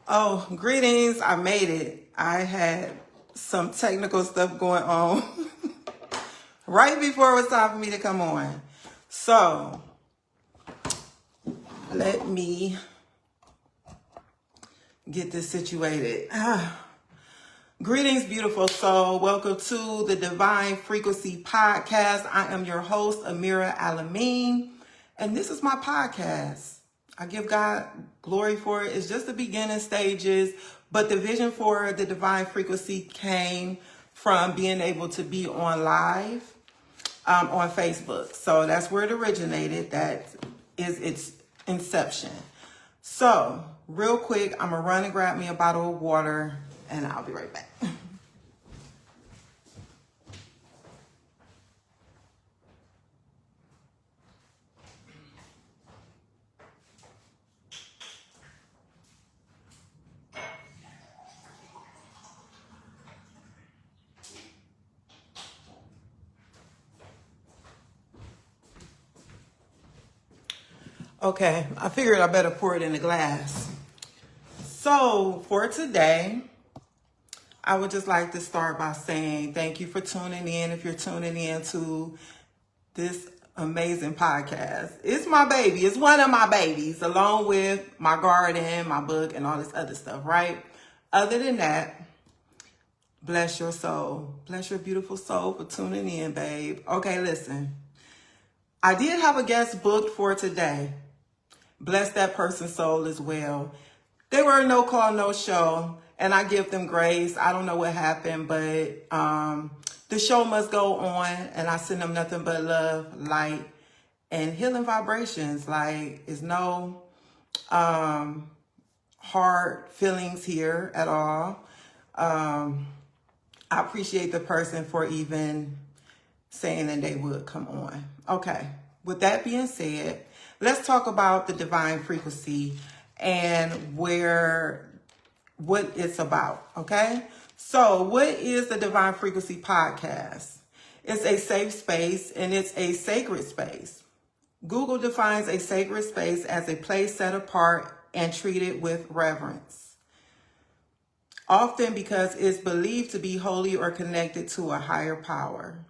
Oh, greetings. I made it. I had some technical stuff going on right before it was time for me to come on. So, let me get this situated. Greetings, beautiful soul. Welcome to the Divine Frequency Podcast. I am your host, Amirah El-Amin, and this is my podcast. I give God glory for it. It's just the beginning stages, but the vision for the Divine Frequency came from being able to be on live on Facebook. So that's where it originated. That is its inception. So real quick, I'm going to run and grab me a bottle of water, and I'll be right back. Okay, I figured I better pour it in a glass. So for today, I would just like to start by saying thank you for tuning in. If you're tuning in to this amazing podcast, it's my baby. It's one of my babies, along with my garden, my book, and all this other stuff, right? Other than that, bless your soul. Bless your beautiful soul for tuning in, babe. Okay, listen. I did have a guest booked for today. Bless that person's soul as well. They were a no call, no show, and I give them grace. I don't know what happened, but the show must go on, and I send them nothing but love, light, and healing vibrations. Like, it's no hard feelings here at all. I appreciate the person for even saying that they would come on. Okay, with that being said, let's talk about the Divine Frequency and what it's about, okay? So what is the Divine Frequency Podcast? It's a safe space and it's a sacred space. Google defines a sacred space as a place set apart and treated with reverence, often because it's believed to be holy or connected to a higher power.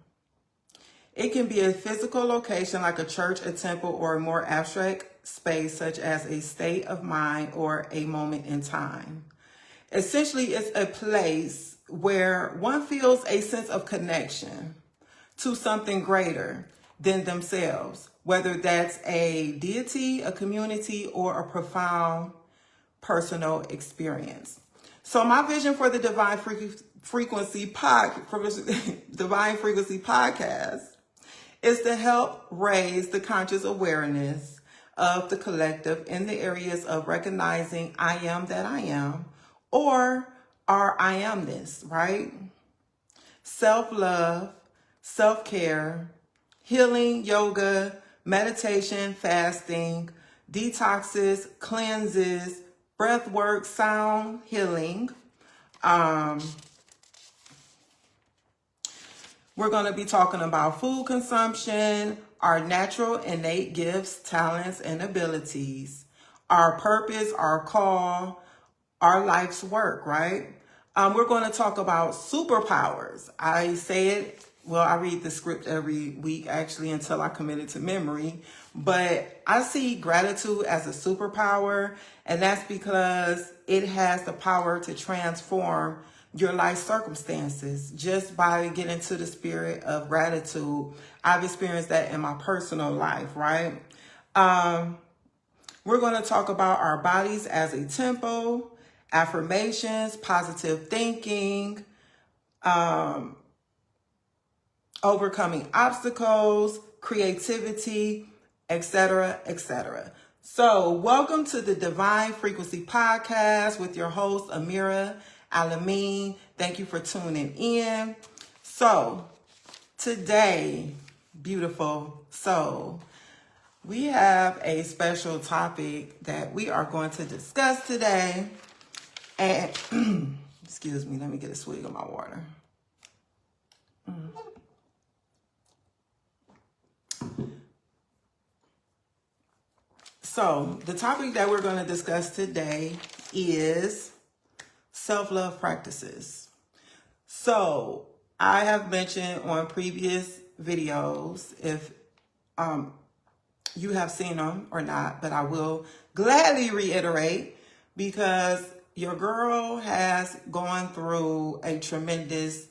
It can be a physical location like a church, a temple, or a more abstract space such as a state of mind or a moment in time. Essentially, it's a place where one feels a sense of connection to something greater than themselves, whether that's a deity, a community, or a profound personal experience. So my vision for the Divine Frequency Podcast is to help raise the conscious awareness of the collective in the areas of recognizing I am that I am, or our I amness, right? Self-love, self-care, healing, yoga, meditation, fasting, detoxes, cleanses, breath work, sound healing. We're going to be talking about food consumption, our natural innate gifts, talents, and abilities, our purpose, our call, our life's work, right? We're going to talk about superpowers. I read the script every week, actually, until I commit it to memory. But I see gratitude as a superpower, and that's because it has the power to transform your life circumstances just by getting to the spirit of gratitude. I've experienced that in my personal life, right? We're going to talk about our bodies as a temple, affirmations, positive thinking, overcoming obstacles, creativity, etc., etc. So welcome to the Divine Frequency Podcast with your host, Amirah El-Amin. Thank you for tuning in. So today, beautiful soul, we have a special topic that we are going to discuss today. And excuse me, let me get a swig of my water. So the topic that we're going to discuss today is self-love practices. So I have mentioned on previous videos, if you have seen them or not, but I will gladly reiterate because your girl has gone through a tremendous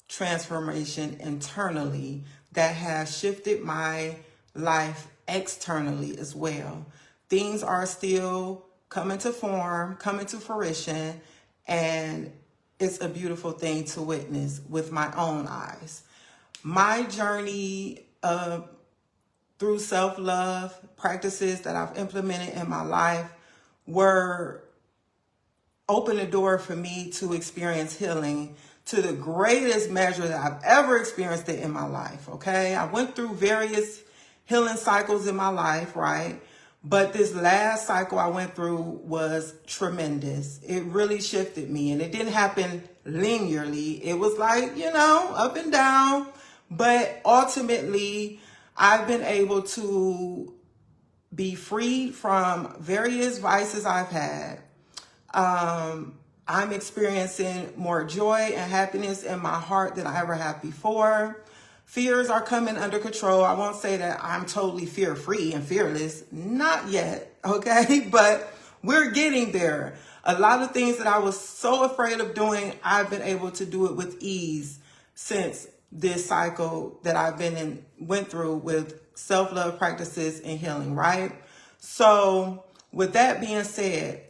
transformation internally that has shifted my life externally as well. Things are still coming to form, coming to fruition, and it's a beautiful thing to witness with my own eyes. My journey through self-love practices that I've implemented in my life were open the door for me to experience healing to the greatest measure that I've ever experienced it in my life, okay? I went through various healing cycles in my life, right? But this last cycle I went through was tremendous. It really shifted me, and it didn't happen linearly. It was like, up and down. But ultimately, I've been able to be freed from various vices I've had. I'm experiencing more joy and happiness in my heart than I ever have before. Fears are coming under control. I won't say that I'm totally fear-free and fearless. Not yet, okay? But we're getting there. A lot of things that I was so afraid of doing, I've been able to do it with ease since this cycle that I've went through with self-love practices and healing, right? So with that being said,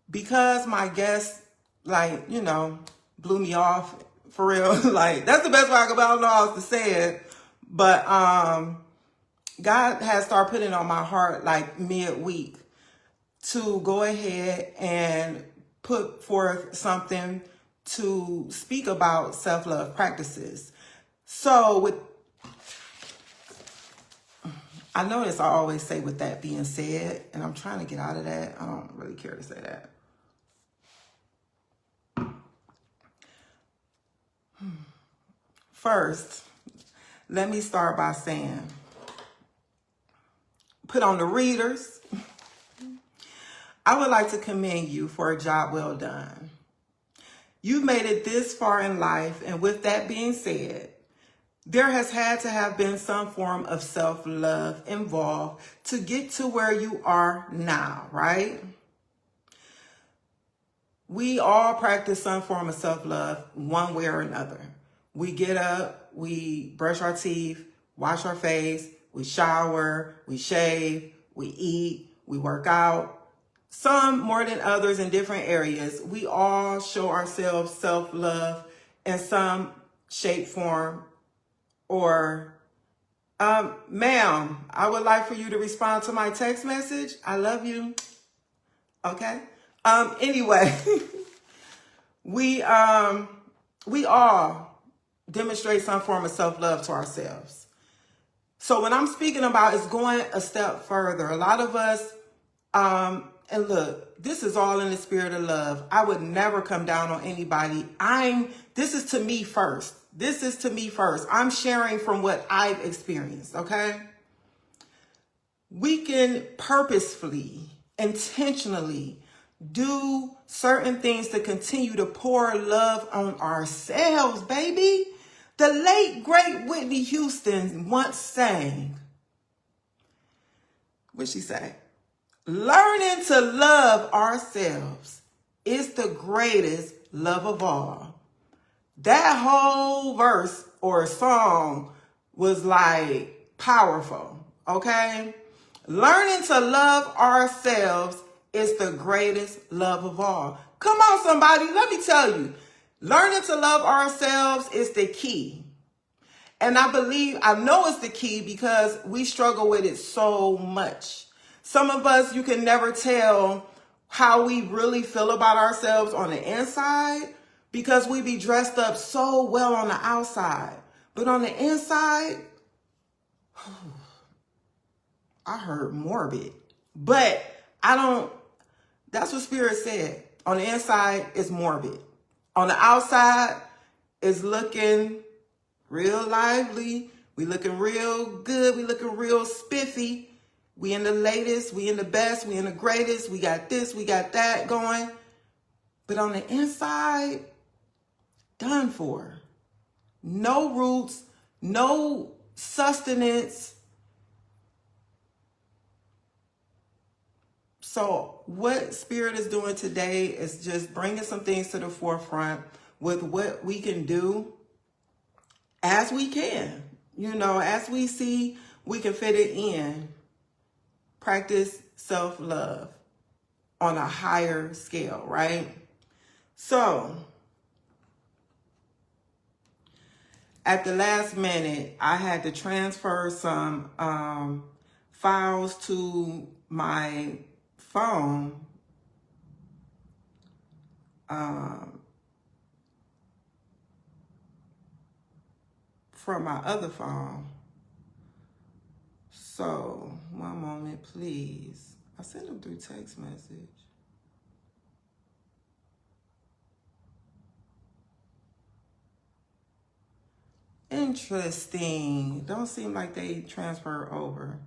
because my guest, blew me off for real, that's the best way I don't know how else to say it. But God has started putting on my heart midweek to go ahead and put forth something to speak about self-love practices. So I notice I always say with that being said, and I'm trying to get out of that. I don't really care to say that. First, let me start by saying, put on the readers. I would like to commend you for a job well done. You've made it this far in life, and with that being said, there has had to have been some form of self-love involved to get to where you are now, right? We all practice some form of self-love one way or another. We get up, we brush our teeth, wash our face, we shower, we shave, we eat, we work out. Some more than others in different areas. We all show ourselves self-love in some shape, form, or, ma'am, I would like for you to respond to my text message. I love you. Okay. Anyway, we all demonstrate some form of self-love to ourselves. So when I'm speaking about is going a step further, a lot of us, and look, this is all in the spirit of love. I would never come down on anybody. This is to me first. This is to me first. I'm sharing from what I've experienced, okay? We can purposefully, intentionally do certain things to continue to pour love on ourselves, baby. The late, great Whitney Houston once sang, what'd she say? Learning to love ourselves is the greatest love of all. That whole verse or song was powerful, okay? Learning to love ourselves is the greatest love of all. Come on, somebody, let me tell you. Learning to love ourselves is the key. And I know it's the key because we struggle with it so much. Some of us, you can never tell how we really feel about ourselves on the inside because we be dressed up so well on the outside. But on the inside, I heard morbid. But that's what Spirit said. On the inside, it's morbid. On the outside, it's looking real lively. We looking real good. We looking real spiffy. We in the latest, we in the best, we in the greatest, we got this, we got that going. But on the inside, done for. No roots, no sustenance. So what Spirit is doing today is just bringing some things to the forefront with what we can do as we can. You know, as we see we can fit it in. Practice self-love on a higher scale, right? So, at the last minute, I had to transfer some files to my phone from my other phone. So, one moment, please. I sent them through text message. Interesting. Don't seem like they transfer over.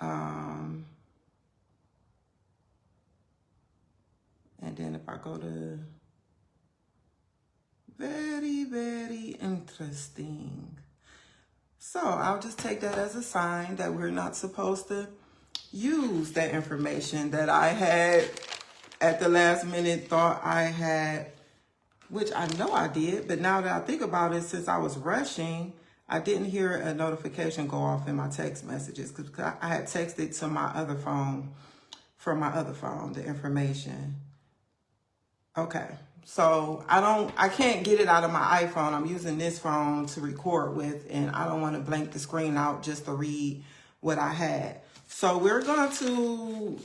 And then if I go to very, very interesting. So I'll just take that as a sign that we're not supposed to use that information that I had at the last minute thought I had, which I know I did, but now that I think about it, since I was rushing, I didn't hear a notification go off in my text messages because I had texted to my other phone, from my other phone, the information. Okay, so I can't get it out of my iPhone. I'm using this phone to record with, and I don't want to blank the screen out just to read what I had. So we're going to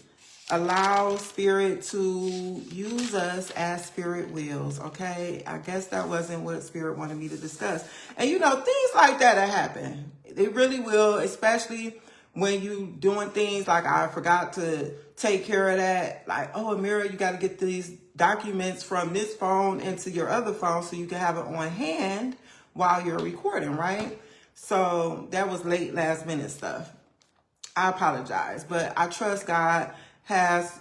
allow Spirit to use us as Spirit wills, okay? I guess that wasn't what Spirit wanted me to discuss. And you know, things like that happen. It really will, especially when you doing things like I forgot to take care of that. Like, oh, Amirah, you got to get these documents from this phone into your other phone so you can have it on hand while you're recording, right? So that was late last minute stuff. I apologize, but I trust God has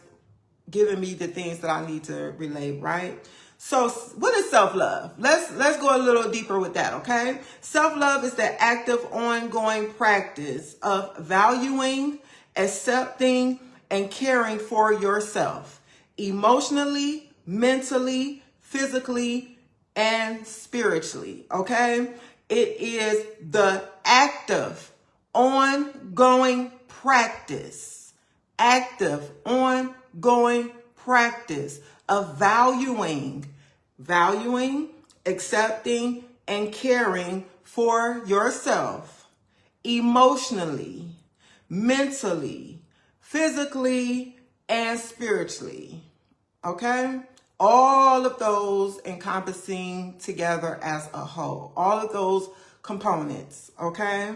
given me the things that I need to relay, right? So what is self-love? Let's go a little deeper with that, okay? Self-love is the active, ongoing practice of valuing, accepting, and caring for yourself emotionally, mentally, physically, and spiritually, okay? It is the active, ongoing practice, of valuing, accepting, and caring for yourself emotionally, mentally, physically, and spiritually. Okay? All of those encompassing together as a whole. All of those components. Okay?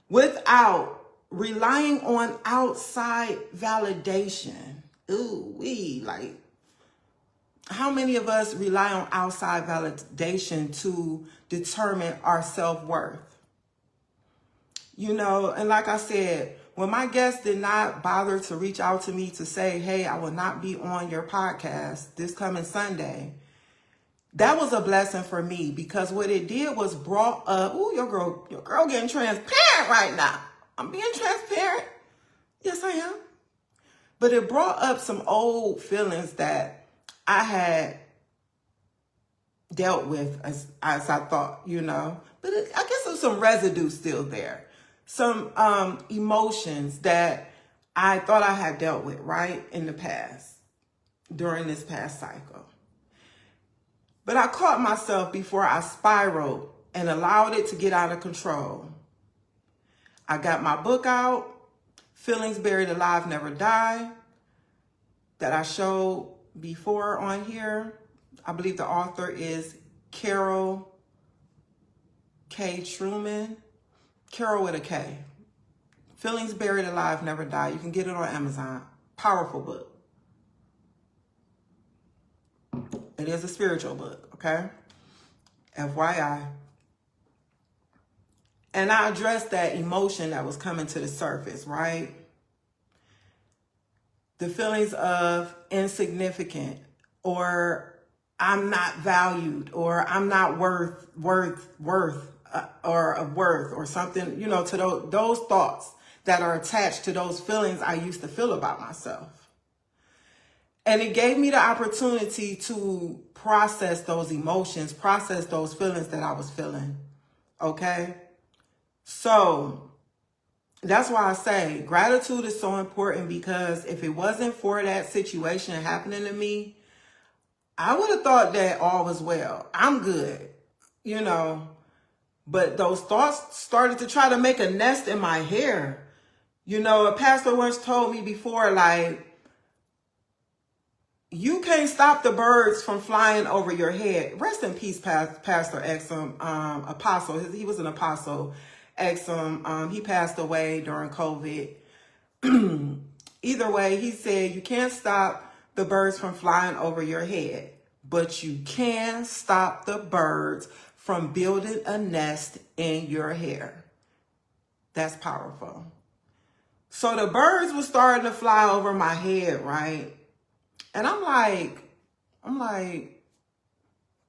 Without relying on outside validation. Like, how many of us rely on outside validation to determine our self-worth? You know, and like I said, when my guests did not bother to reach out to me to say, hey, I will not be on your podcast this coming Sunday, that was a blessing for me, because what it did was brought up, your girl getting transparent right now. I'm being transparent. Yes, I am. But it brought up some old feelings that I had dealt with as I thought, you know. But I guess there's some residue still there. Some emotions that I thought I had dealt with, right, in the past, during this past cycle. But I caught myself before I spiraled and allowed it to get out of control. I got my book out, Feelings Buried Alive Never Die, that I showed before on here. I believe the author is Carol K. Truman. Carol with a K. Feelings Buried Alive Never Die. You can get it on Amazon. Powerful book. It is a spiritual book, okay? FYI. And I addressed that emotion that was coming to the surface, right? The feelings of insignificant, or I'm not valued, or I'm not worth, or something, you know, to those thoughts that are attached to those feelings I used to feel about myself. And it gave me the opportunity to process those emotions, process those feelings that I was feeling. Okay? So that's why I say gratitude is so important, because if it wasn't for that situation happening to me, I would have thought that all was well. I'm good, you know. But those thoughts started to try to make a nest in my hair. You know, a pastor once told me before, like, you can't stop the birds from flying over your head. Rest in peace, Pastor Exum, apostle. He was an apostle. Exum, he passed away during COVID. Either way, he said, you can't stop the birds from flying over your head, but you can stop the birds from building a nest in your hair. That's powerful. So the birds were starting to fly over my head, right? And I'm like,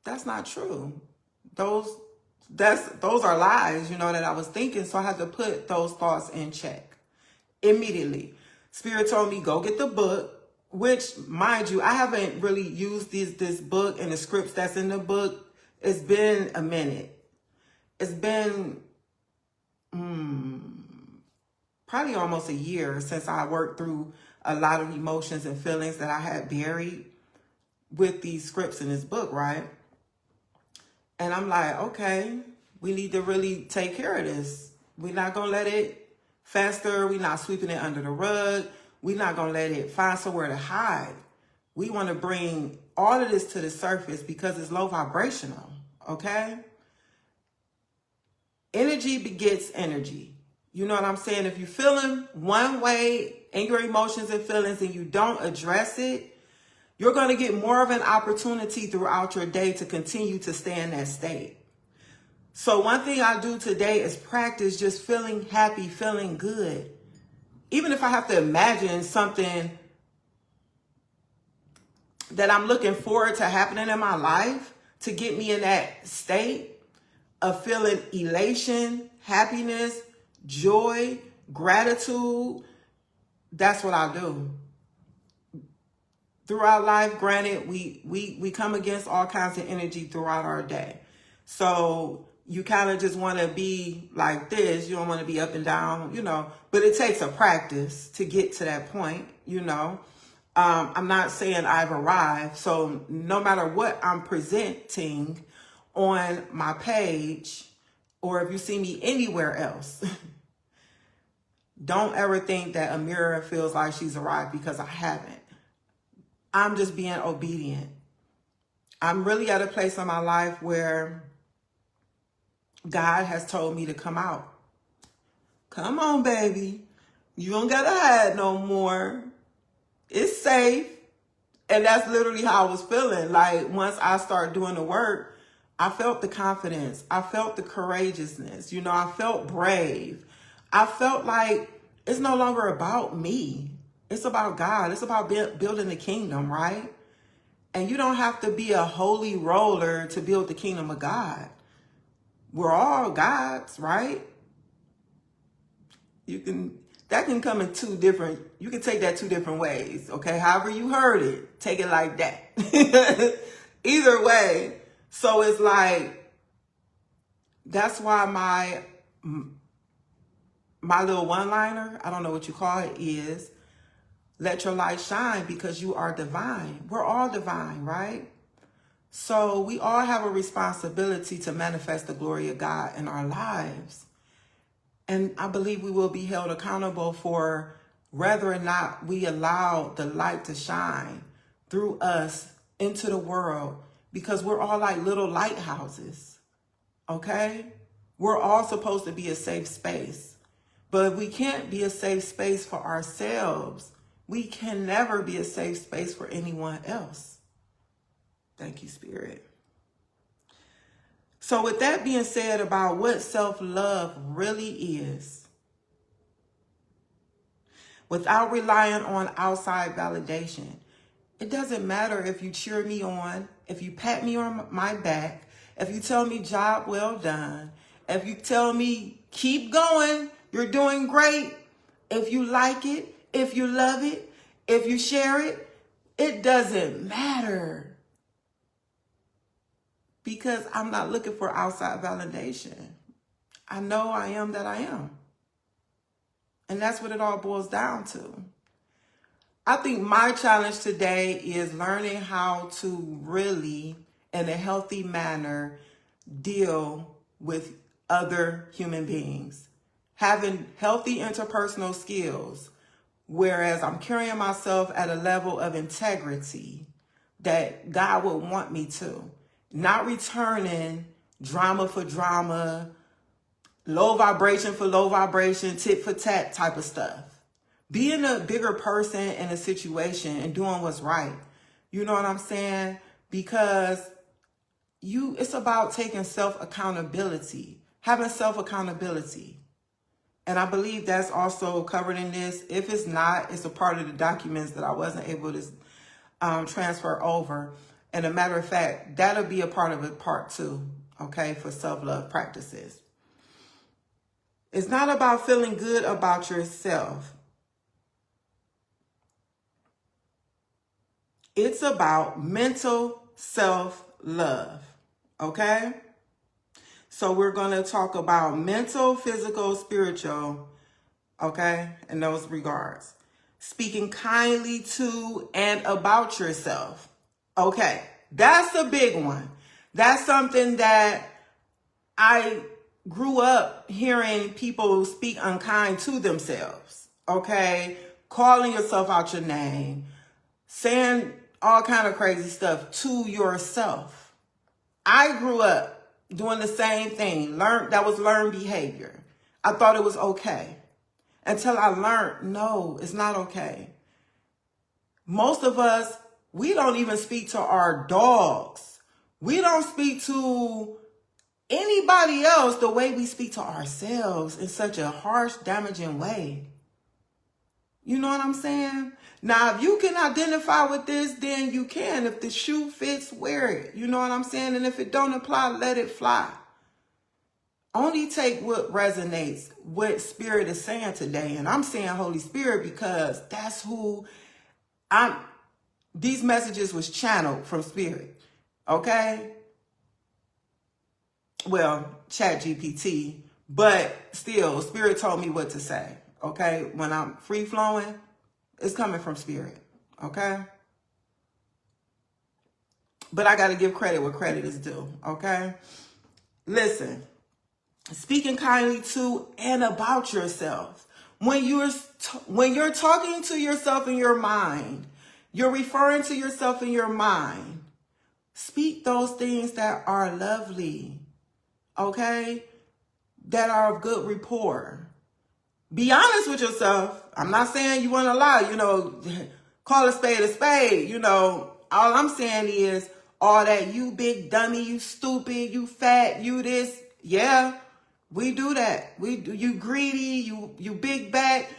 that's not true. Those are lies, you know, that I was thinking. So I had to put those thoughts in check immediately. Spirit told me, go get the book, which, mind you, I haven't really used this book and the scripts that's in the book. It's been a minute. It's been probably almost a year since I worked through a lot of emotions and feelings that I had buried with these scripts in this book, right? And I'm like, okay, we need to really take care of this. We're not going to let it fester. We're not sweeping it under the rug. We're not going to let it find somewhere to hide. We want to bring all of this to the surface because it's low vibrational, okay? Energy begets energy. You know what I'm saying? If you're feeling one way in your emotions and feelings and you don't address it, you're going to get more of an opportunity throughout your day to continue to stay in that state. So one thing I do today is practice just feeling happy, feeling good. Even if I have to imagine something that I'm looking forward to happening in my life to get me in that state of feeling elation, happiness, joy, gratitude, that's what I do. Throughout life, granted, we come against all kinds of energy throughout our day. So you kind of just want to be like this. You don't want to be up and down, you know, but it takes a practice to get to that point, you know. I'm not saying I've arrived. So no matter what I'm presenting on my page, or if you see me anywhere else, don't ever think that Amirah feels like she's arrived, because I haven't. I'm just being obedient. I'm really at a place in my life where God has told me to come out. Come on, baby. You don't gotta hide no more. It's safe. And that's literally how I was feeling. Like, once I started doing the work, I felt the confidence. I felt the courageousness. You know, I felt brave. I felt like it's no longer about me. It's about God. It's about building the kingdom, right? And you don't have to be a holy roller to build the kingdom of God. We're all God's, right? That can come in you can take that two different ways, okay? However you heard it, take it like that. Either way. So it's like, that's why my little one-liner, I don't know what you call it, is, let your light shine because you are divine. We're all divine, right? So we all have a responsibility to manifest the glory of God in our lives. And I believe we will be held accountable for whether or not we allow the light to shine through us into the world, because we're all like little lighthouses, okay? We're all supposed to be a safe space, but we can't be a safe space for ourselves. We can never be a safe space for anyone else. Thank you, Spirit. So with that being said about what self-love really is, without relying on outside validation, it doesn't matter if you cheer me on, if you pat me on my back, if you tell me job well done, if you tell me keep going, you're doing great, if you like it, if you love it, if you share it, it doesn't matter. Because I'm not looking for outside validation. I know I am that I am. And that's what it all boils down to. I think my challenge today is learning how to really, in a healthy manner, deal with other human beings. Having healthy interpersonal skills, whereas I'm carrying myself at a level of integrity that God would want me to. Not returning drama for drama, low vibration for low vibration, tit for tat type of stuff. Being a bigger person in a situation and doing what's right. You know what I'm saying? Because it's about taking self-accountability, having self-accountability. And I believe that's also covered in this. If it's not, it's a part of the documents that I wasn't able to transfer over. And a matter of fact, that'll be a part of it, part 2, okay, for self-love practices. It's not about feeling good about yourself. It's about mental self-love, okay? So we're going to talk about mental, physical, spiritual, okay, in those regards. Speaking kindly to and about yourself. Okay, that's a big one. That's something that I grew up hearing people speak unkind to themselves, okay? Calling yourself out your name, saying all kind of crazy stuff to yourself. I grew up doing the same thing. That was learned behavior. I thought it was okay. Until I learned, no, it's not okay. Most of us, we don't even speak to our dogs. We don't speak to anybody else the way we speak to ourselves in such a harsh, damaging way. You know what I'm saying? Now, if you can identify with this, then you can. If the shoe fits, wear it. You know what I'm saying? And if it don't apply, let it fly. Only take what resonates, what Spirit is saying today. And I'm saying Holy Spirit because that's who these messages was channeled from Spirit. Okay? Well, Chat GPT, but still, Spirit told me what to say. Okay? When I'm free flowing, it's coming from Spirit. Okay? But I got to give credit where credit is due. Okay? Listen. Speaking kindly to and about yourself. When you're talking to yourself in your mind, you're referring to yourself in your mind. Speak those things that are lovely, okay? That are of good rapport. Be honest with yourself. I'm not saying you want to lie, call a spade, all I'm saying is all that you big dummy, you stupid, you fat, you this. Yeah, we do that. You greedy, you big back,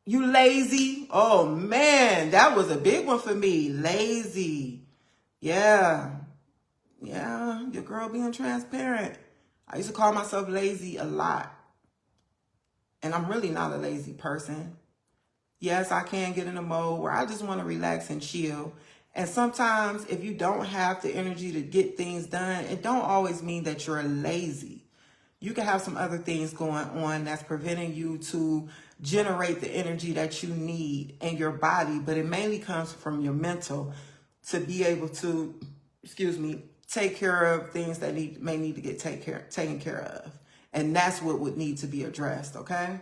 you lazy. Oh man, that was a big one for me. Lazy. Yeah, your girl being transparent. I used to call myself lazy a lot. And I'm really not a lazy person. Yes, I can get in a mode where I just want to relax and chill. And sometimes if you don't have the energy to get things done, it don't always mean that you're lazy. You can have some other things going on that's preventing you to generate the energy that you need in your body. But it mainly comes from your mental to be able to, take care of things that may need to get taken care of. And that's what would need to be addressed, okay?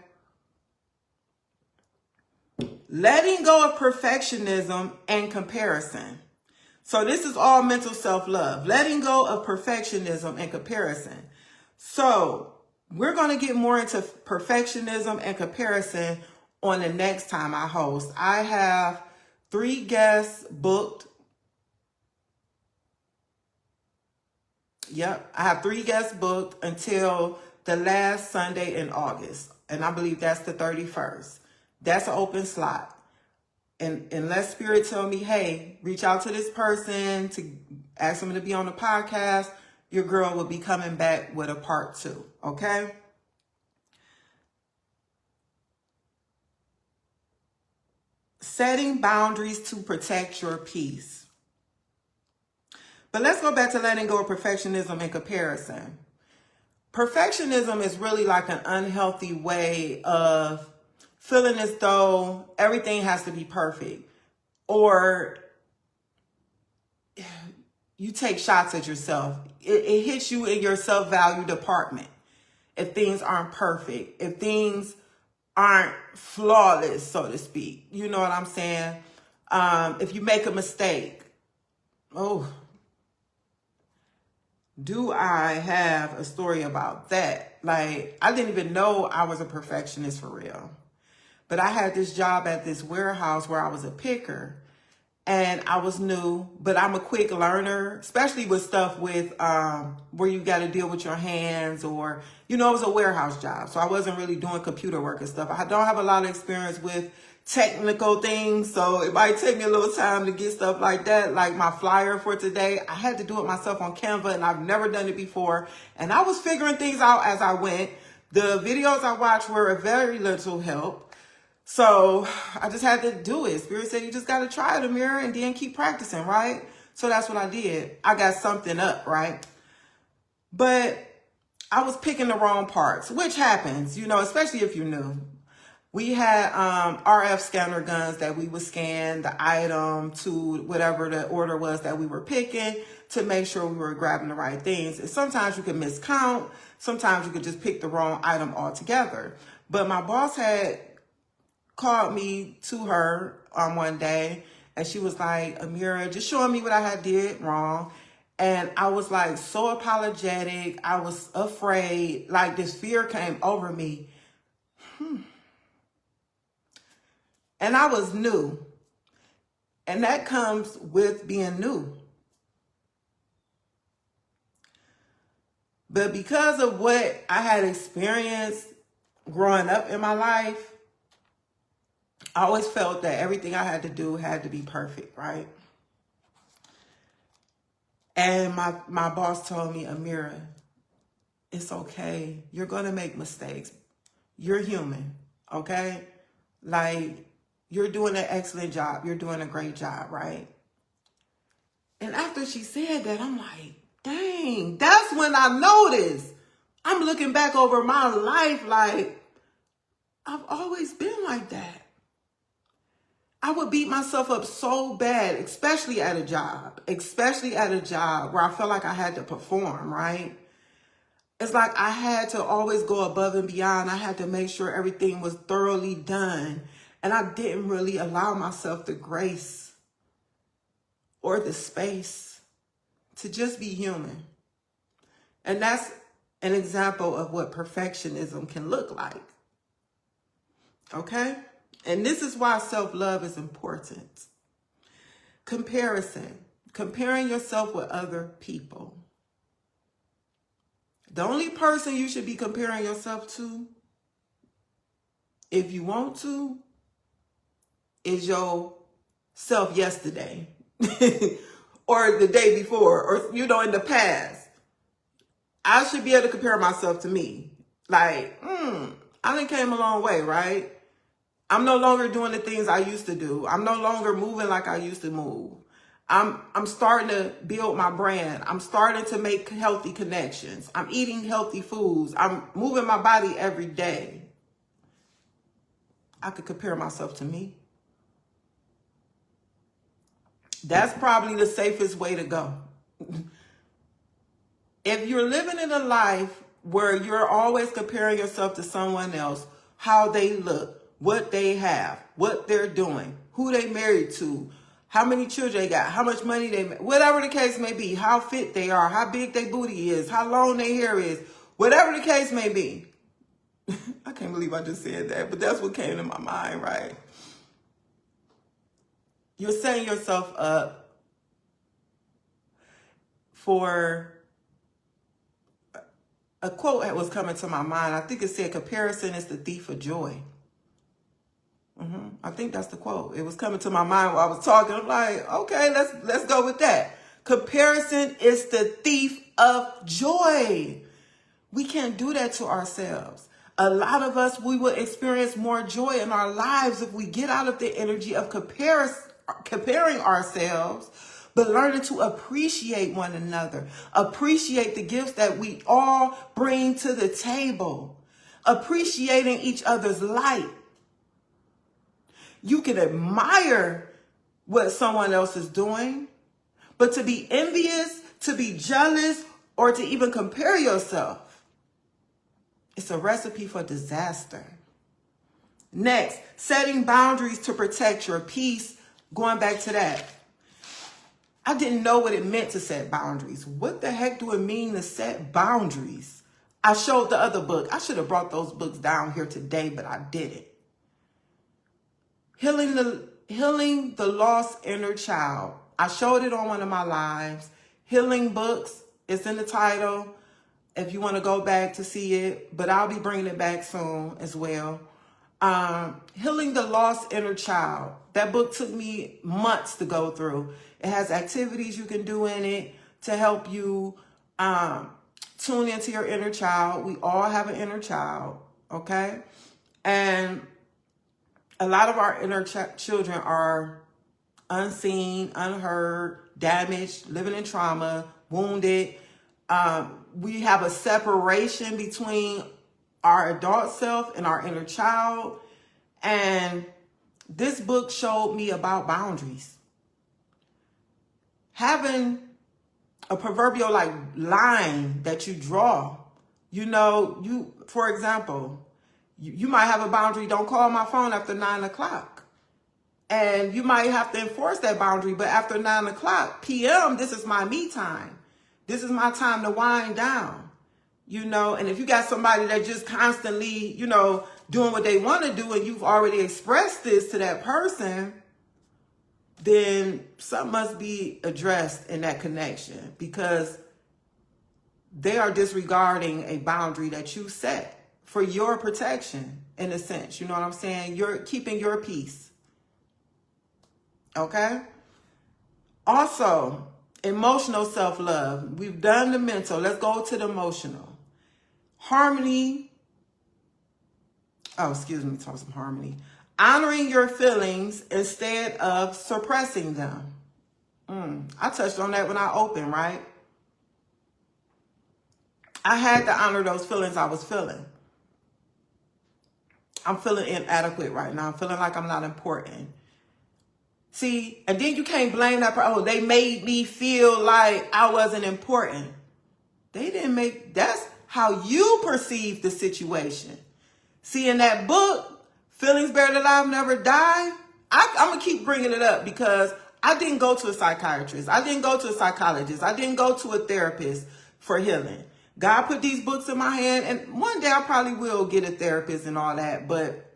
Letting go of perfectionism and comparison. So this is all mental self-love. Letting go of perfectionism and comparison. So we're going to get more into perfectionism and comparison on the next time I host. I have 3 guests booked. Yep. I have 3 guests booked until the last Sunday in August. And I believe that's the 31st. That's an open slot. And unless Spirit tell me, hey, reach out to this person to ask them to be on the podcast, your girl will be coming back with a part 2. Okay? Setting boundaries to protect your peace. But let's go back to letting go of perfectionism and comparison. Perfectionism is really like an unhealthy way of feeling as though everything has to be perfect. Or you take shots at yourself. It hits you in your self-value department if things aren't perfect, if things aren't flawless, so to speak. You know what I'm saying? If you make a mistake, oh, do I have a story about that? Like, I didn't even know I was a perfectionist for real. But I had this job at this warehouse where I was a picker. And I was new, but I'm a quick learner, especially with stuff with where you got to deal with your hands, or, you know, it was a warehouse job. So I wasn't really doing computer work and stuff. I don't have a lot of experience with technical things. So it might take me a little time to get stuff like that. Like my flyer for today, I had to do it myself on Canva, and I've never done it before. And I was figuring things out as I went. The videos I watched were a very little help. So I just had to do it. Spirit said, you just got to try it, Amirah, and then keep practicing, right? So that's what I did. I got something up, right? But I was picking the wrong parts, which happens, you know, especially if you're new. We had RF scanner guns that we would scan the item to whatever the order was that we were picking to make sure we were grabbing the right things. And sometimes you could miscount. Sometimes you could just pick the wrong item altogether. But my boss had called me to her one day, and she was like, Amirah, just showing me what I had did wrong. And I was like so apologetic. I was afraid. Like this fear came over me. And I was new. And that comes with being new. But because of what I had experienced growing up in my life, I always felt that everything I had to do had to be perfect, right? And my boss told me, Amirah, it's okay. You're going to make mistakes. You're human, okay? Like, you're doing an excellent job. You're doing a great job, right? And after she said that, I'm like, dang, that's when I noticed. I'm looking back over my life like, I've always been like that. I would beat myself up so bad, especially at a job where I felt like I had to perform, right? It's like I had to always go above and beyond. I had to make sure everything was thoroughly done. And I didn't really allow myself the grace or the space to just be human. And that's an example of what perfectionism can look like. Okay? And this is why self-love is important. Comparison. Comparing yourself with other people. The only person you should be comparing yourself to, if you want to, is your self yesterday. Or the day before. Or, you know, in the past. I should be able to compare myself to me. Like, I done came a long way, right? I'm no longer doing the things I used to do. I'm no longer moving like I used to move. I'm starting to build my brand. I'm starting to make healthy connections. I'm eating healthy foods. I'm moving my body every day. I could compare myself to me. That's probably the safest way to go. If you're living in a life where you're always comparing yourself to someone else, how they look, what they have, what they're doing, who they married to, how many children they got, how much money they make, whatever the case may be, how fit they are, how big their booty is, how long their hair is, whatever the case may be. I can't believe I just said that, but that's what came to my mind, right? You're setting yourself up for a quote that was coming to my mind. I think it said, "Comparison is the thief of joy." I think that's the quote. It was coming to my mind while I was talking. I'm like, okay, let's go with that. Comparison is the thief of joy. We can't do that to ourselves. A lot of us, we will experience more joy in our lives if we get out of the energy of comparing ourselves, but learning to appreciate one another, appreciate the gifts that we all bring to the table, appreciating each other's light. You can admire what someone else is doing, but to be envious, to be jealous, or to even compare yourself, it's a recipe for disaster. Next, setting boundaries to protect your peace. Going back to that, I didn't know what it meant to set boundaries. What the heck do it mean to set boundaries? I showed the other book. I should have brought those books down here today, but I didn't. Healing the Lost Inner Child. I showed it on one of my lives. Healing Books. It's in the title if you want to go back to see it, but I'll be bringing it back soon as well. Healing the Lost Inner Child. That book took me months to go through. It has activities you can do in it to help you tune into your inner child. We all have an inner child, okay? And a lot of our inner children are unseen, unheard, damaged, living in trauma, wounded. We have a separation between our adult self and our inner child. And this book showed me about boundaries. Having a proverbial like line that you draw, for example, you might have a boundary, don't call my phone after 9 o'clock. And you might have to enforce that boundary, but after 9 o'clock p.m., this is my me time. This is my time to wind down, and if you got somebody that just constantly, doing what they want to do and you've already expressed this to that person, then something must be addressed in that connection because they are disregarding a boundary that you set for your protection, in a sense. You know what I'm saying? You're keeping your peace. Okay? Also, emotional self-love. We've done the mental. Let's go to the emotional. Harmony. Talk some harmony. Honoring your feelings instead of suppressing them. I touched on that when I opened, right? I had to honor those feelings I was feeling. I'm feeling inadequate right now. I'm feeling like I'm not important. See, and then you can't blame that person. Oh, they made me feel like I wasn't important. They didn't that's how you perceive the situation. See, in that book, Feelings Better Than I've Never Died, I'm going to keep bringing it up because I didn't go to a psychiatrist. I didn't go to a psychologist. I didn't go to a therapist for healing. God put these books in my hand, and one day I probably will get a therapist and all that, but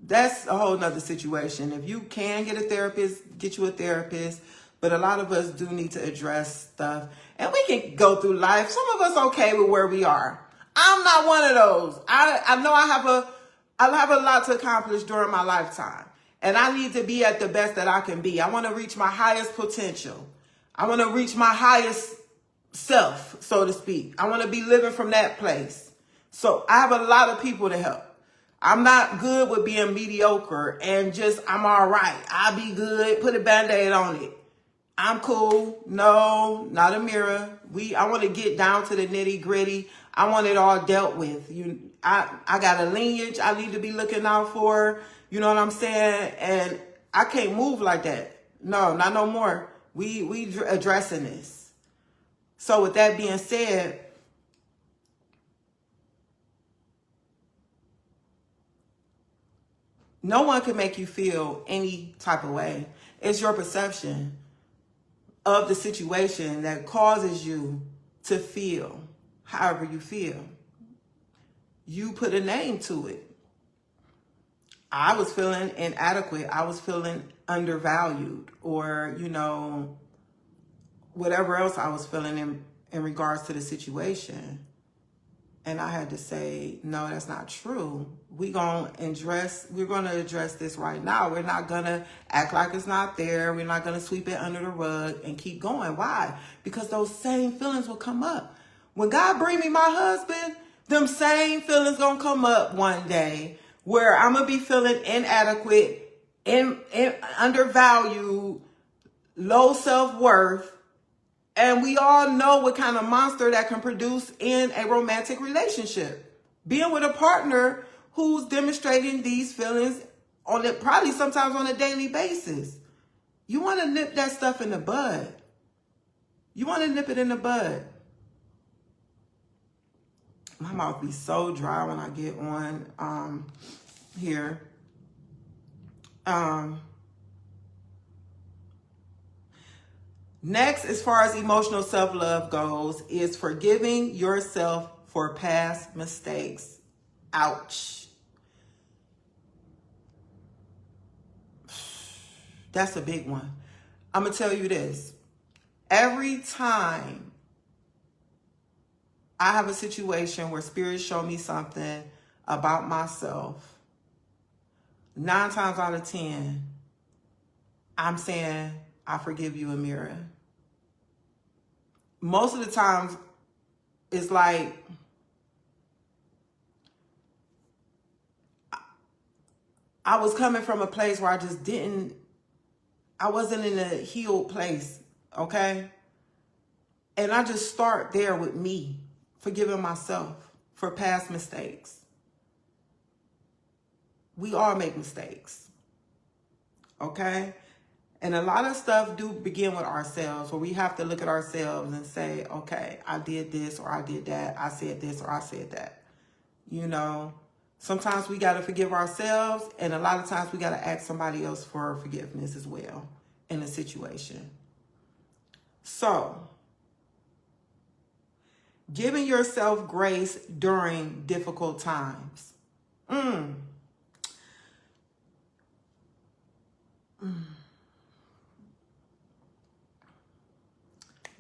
that's a whole nother situation. If you can get a therapist, get you a therapist, but a lot of us do need to address stuff, and we can go through life. Some of us okay with where we are. I'm not one of those. I know I have a lot to accomplish during my lifetime, and I need to be at the best that I can be. I want to reach my highest potential. I want to reach my highest self, so to speak. I want to be living from that place. So I have a lot of people to help. I'm not good with being mediocre and I'm all right. I'll be good. Put a Band-Aid on it. I'm cool. No, not Amirah. I want to get down to the nitty gritty. I want it all dealt with. I got a lineage I need to be looking out for. You know what I'm saying? And I can't move like that. No, not no more. We addressing this. So with that being said, no one can make you feel any type of way. It's your perception of the situation that causes you to feel however you feel. You put a name to it. I was feeling inadequate. I was feeling undervalued, or, whatever else I was feeling in regards to the situation. And I had to say, no, that's not true. We're going to address this right now. We're not going to act like it's not there. We're not going to sweep it under the rug and keep going. Why? Because those same feelings will come up. When God bring me my husband, them same feelings going to come up one day where I'm going to be feeling inadequate, undervalued, low self-worth. And we all know what kind of monster that can produce in a romantic relationship. Being with a partner who's demonstrating these feelings on it, probably sometimes on a daily basis. You want to nip that stuff in the bud. You want to nip it in the bud. My mouth be so dry when I get on here. Next, as far as emotional self-love goes, is forgiving yourself for past mistakes. Ouch. That's a big one. I'm going to tell you this. Every time I have a situation where Spirit show me something about myself, 9 times out of 10, I'm saying, I forgive you, Amirah. Most of the times, it's like, I was coming from a place where I wasn't in a healed place, okay? And I just start there with me, forgiving myself for past mistakes. We all make mistakes, okay? And a lot of stuff do begin with ourselves, where we have to look at ourselves and say, okay, I did this or I did that. I said this or I said that. You know, sometimes we got to forgive ourselves, and a lot of times we got to ask somebody else for forgiveness as well in a situation. So, giving yourself grace during difficult times.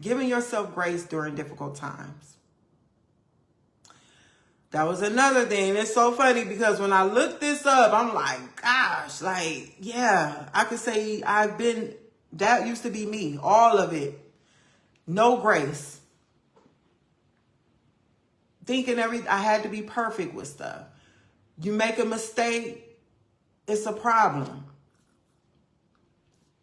Giving yourself grace during difficult times. That was another thing. It's so funny because when I looked this up, I'm like, gosh, like, yeah, I could say that used to be me, all of it. No grace. Thinking I had to be perfect with stuff. You make a mistake, it's a problem.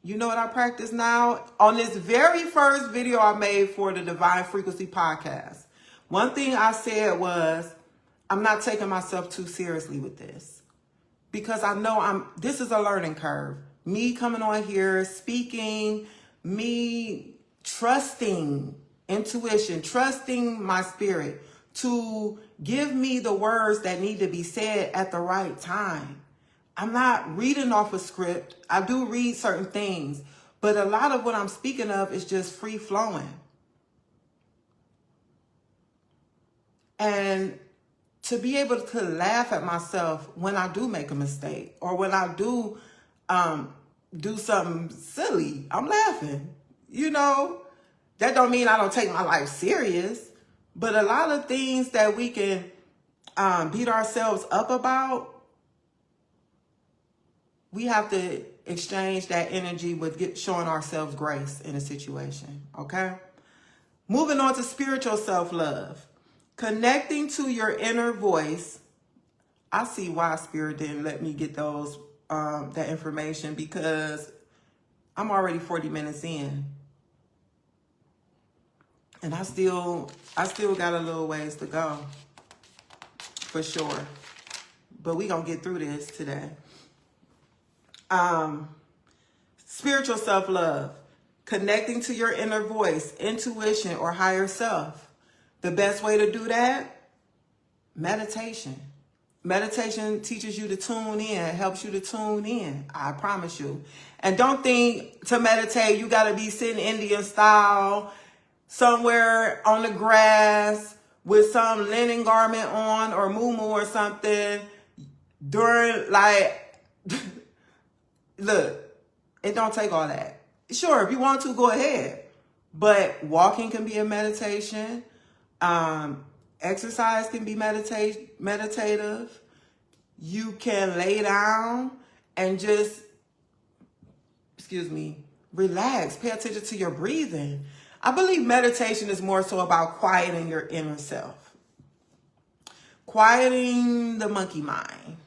You know what I practice now? On this very first video I made for the Divine Frequency podcast, one thing I said was, I'm not taking myself too seriously with this. Because I know this is a learning curve. Me coming on here, speaking, me trusting intuition, trusting my spirit to give me the words that need to be said at the right time. I'm not reading off a script. I do read certain things, but a lot of what I'm speaking of is just free flowing. And to be able to laugh at myself when I do make a mistake or when I do something silly, I'm laughing. You know, that don't mean I don't take my life serious, but a lot of things that we can beat ourselves up about, we have to exchange that energy with showing ourselves grace in a situation, okay? Moving on to spiritual self-love. Connecting to your inner voice. I see why Spirit didn't let me get that information, because I'm already 40 minutes in. And I still got a little ways to go, for sure. But we gonna get through this today. Spiritual self-love, connecting to your inner voice, intuition, or higher self. The best way to do that, meditation. Meditation teaches you to tune in, helps you to tune in, I promise you. And don't think to meditate, you gotta be sitting Indian style, somewhere on the grass with some linen garment on or muumuu or something during, like, look, it don't take all that. Sure, if you want to, go ahead. But walking can be a meditation. Exercise can be meditative. You can lay down and just, relax. Pay attention to your breathing. I believe meditation is more so about quieting your inner self. Quieting the monkey mind.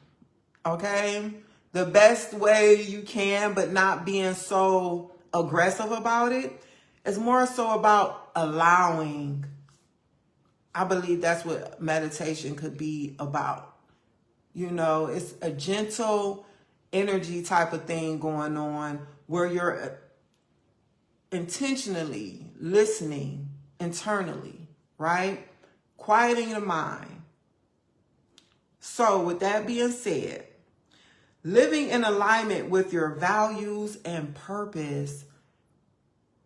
Okay? The best way you can, but not being so aggressive about it, is more so about allowing. I believe that's what meditation could be about. You know, it's a gentle energy type of thing going on where you're intentionally listening internally, right? Quieting the mind. So with that being said, living in alignment with your values and purpose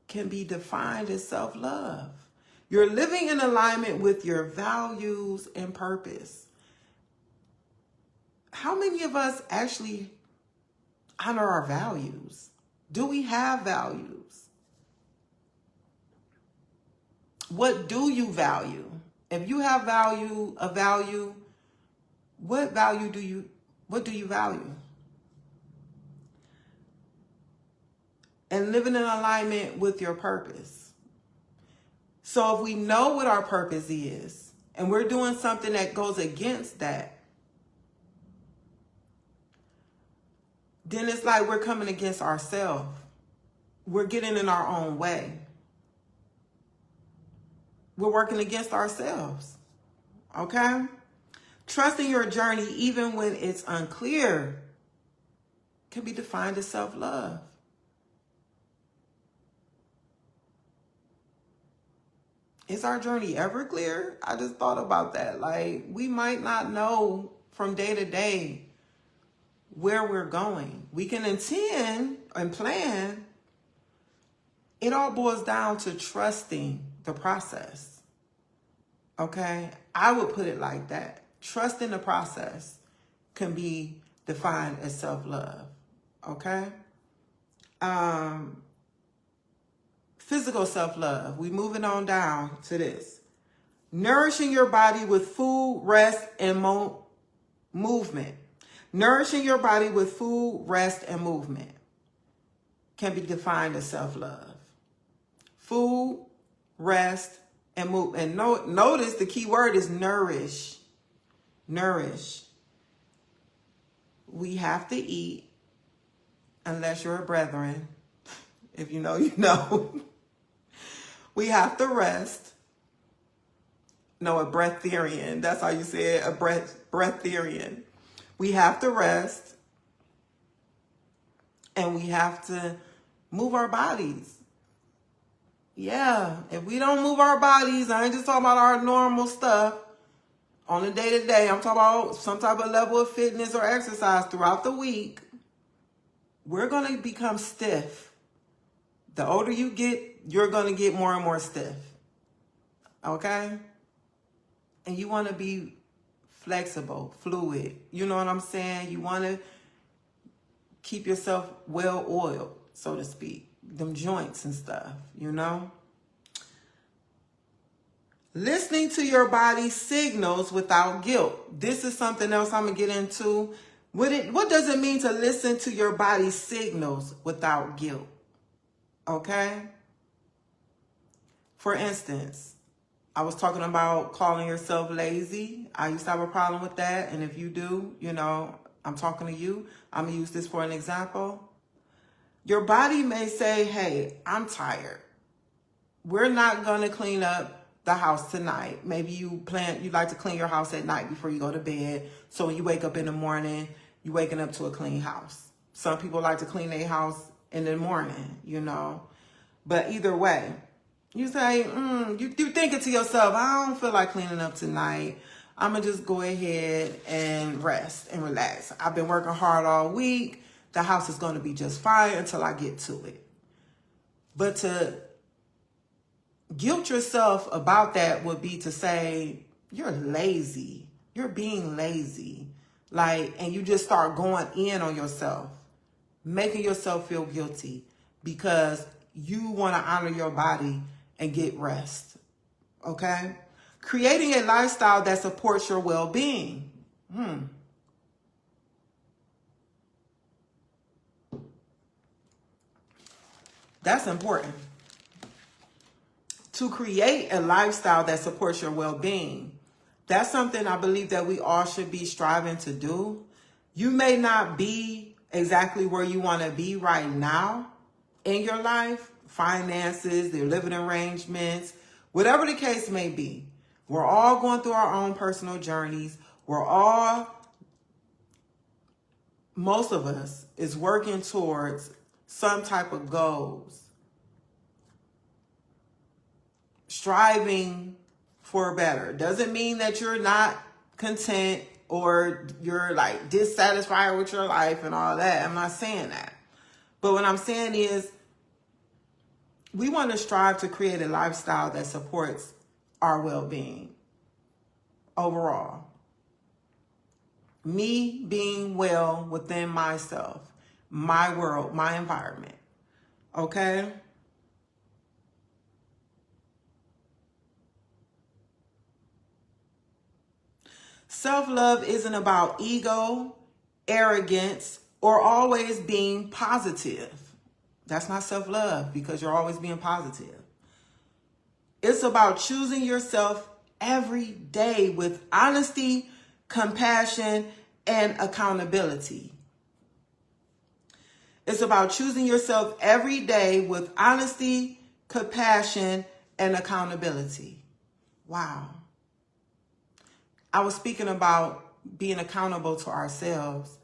can be defined as self-love. You're living in alignment with your values and purpose. How many of us actually honor our values? Do we have values? What do you value? If you have a value, what do you value? And living in alignment with your purpose. So if we know what our purpose is, and we're doing something that goes against that, then it's like we're coming against ourselves. We're getting in our own way. We're working against ourselves. Okay? Trusting your journey, even when it's unclear, can be defined as self-love. Is our journey ever clear? I just thought about that. Like, we might not know from day to day where we're going. We can intend and plan. It all boils down to trusting the process. Okay? I would put it like that. Trusting the process can be defined as self-love. Okay? Physical self-love. We moving on down to this. Nourishing your body with food, rest, and movement. Nourishing your body with food, rest, and movement can be defined as self-love. Food, rest, and move. And notice the key word is nourish. Nourish. We have to eat, unless you're a brethren. If you know, you know. We have to rest. No, a breatharian. That's how you say it, a breatharian. We have to rest. And we have to move our bodies. Yeah, if we don't move our bodies, I ain't just talking about our normal stuff on a day-to-day. I'm talking about some type of level of fitness or exercise throughout the week. We're going to become stiff. The older you get, you're going to get more and more stiff. Okay? And you want to be flexible, fluid. You know what I'm saying? You want to keep yourself well oiled, so to speak. Them joints and stuff, you know? Listening to your body signals without guilt. This is something else I'm going to get into. What does it mean to listen to your body signals without guilt? Okay? For instance, I was talking about calling yourself lazy. I used to have a problem with that. And if you do, you know, I'm talking to you. I'm going to use this for an example. Your body may say, hey, I'm tired. We're not going to clean up the house tonight. Maybe you like to clean your house at night before you go to bed. So when you wake up in the morning, you're waking up to a clean house. Some people like to clean their house in the morning, you know. But either way, you say, you thinking to yourself, I don't feel like cleaning up tonight. I'm going to just go ahead and rest and relax. I've been working hard all week. The house is going to be just fine until I get to it. But to guilt yourself about that would be to say, you're lazy. You're being lazy. And you just start going in on yourself, making yourself feel guilty because you want to honor your body and get rest. Okay? Creating a lifestyle that supports your well-being. That's important. To create a lifestyle that supports your well-being. That's something I believe that we all should be striving to do. You may not be exactly where you want to be right now in your life, finances, their living arrangements, whatever the case may be. We're all going through our own personal journeys. Most of us is working towards some type of goals, striving for better. Doesn't mean that you're not content or you're like dissatisfied with your life and all that. I'm not saying that. But what I'm saying is we want to strive to create a lifestyle that supports our well-being overall. Me being well within myself, my world, my environment. Okay? Self-love isn't about ego, arrogance, or always being positive. That's not self-love because you're always being positive. It's about choosing yourself every day with honesty, compassion, and accountability. It's about choosing yourself every day with honesty, compassion, and accountability. Wow. I was speaking about being accountable to ourselves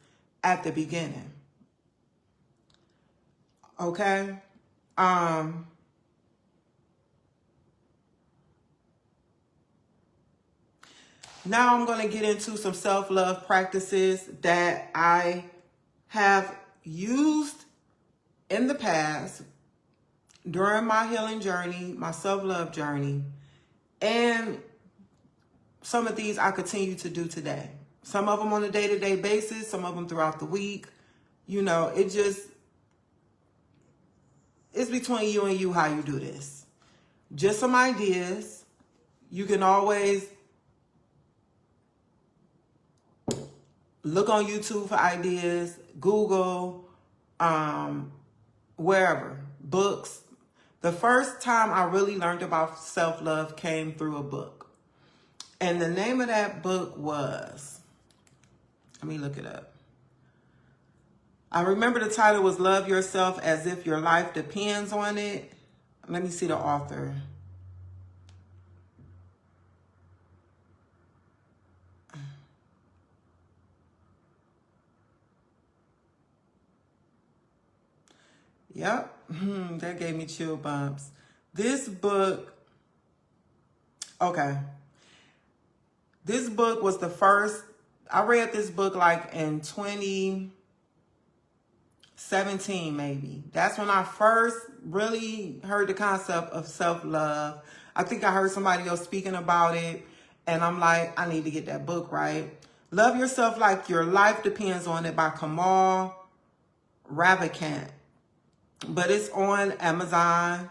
at the beginning. Okay? Now I'm going to get into some self-love practices that I have used in the past during my healing journey, my self-love journey, and some of these I continue to do today. Some of them on a day-to-day basis, some of them throughout the week. You know, it's between you and you how you do this. Just some ideas. You can always look on YouTube for ideas, Google, wherever, books. The first time I really learned about self-love came through a book. And the name of that book was, let me look it up. I remember the title was Love Yourself as If Your Life Depends on It. Let me see the author. Yep, that gave me chill bumps. This book, okay. This book was the first, I read this book like in 2017 maybe. That's when I first really heard the concept of self-love. I think I heard somebody else speaking about it, and I'm like, I need to get that book, right? Love Yourself Like Your Life Depends on It by Kamal Ravikant. But it's on Amazon,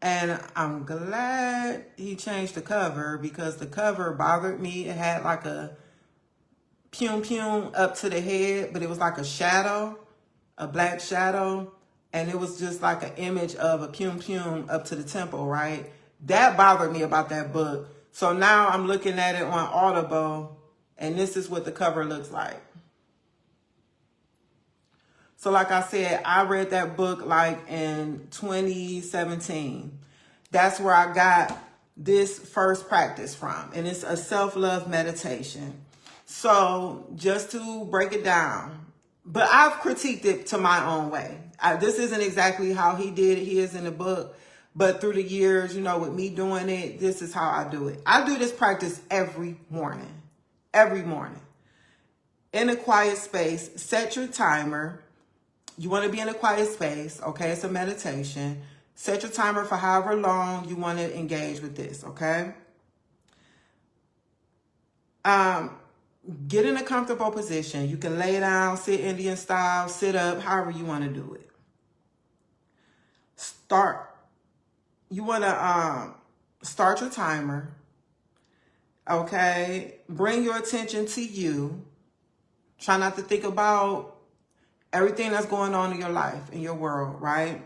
and I'm glad he changed the cover because the cover bothered me. It had like a pum up to the head, but it was like a shadow, a black shadow, and it was just like an image of a pum up to the temple, right? That bothered me about that book. So now I'm looking at it on Audible, and this is what the cover looks like. So like I said, I read that book like in 2017. That's where I got this first practice from. And it's a self-love meditation. So just to break it down, but I've critiqued it to my own way. This isn't exactly how he did it. He is in the book. But through the years, you know, with me doing it, this is how I do it. I do this practice every morning. Every morning. In a quiet space, set your timer. You want to be in a quiet space, okay? It's a meditation. Set your timer for however long you want to engage with this, okay? Get in a comfortable position. You can lay down, sit Indian style, sit up, however you want to do it. You want to start your timer. Okay? Bring your attention to you. Try not to think about everything that's going on in your life, in your world, right?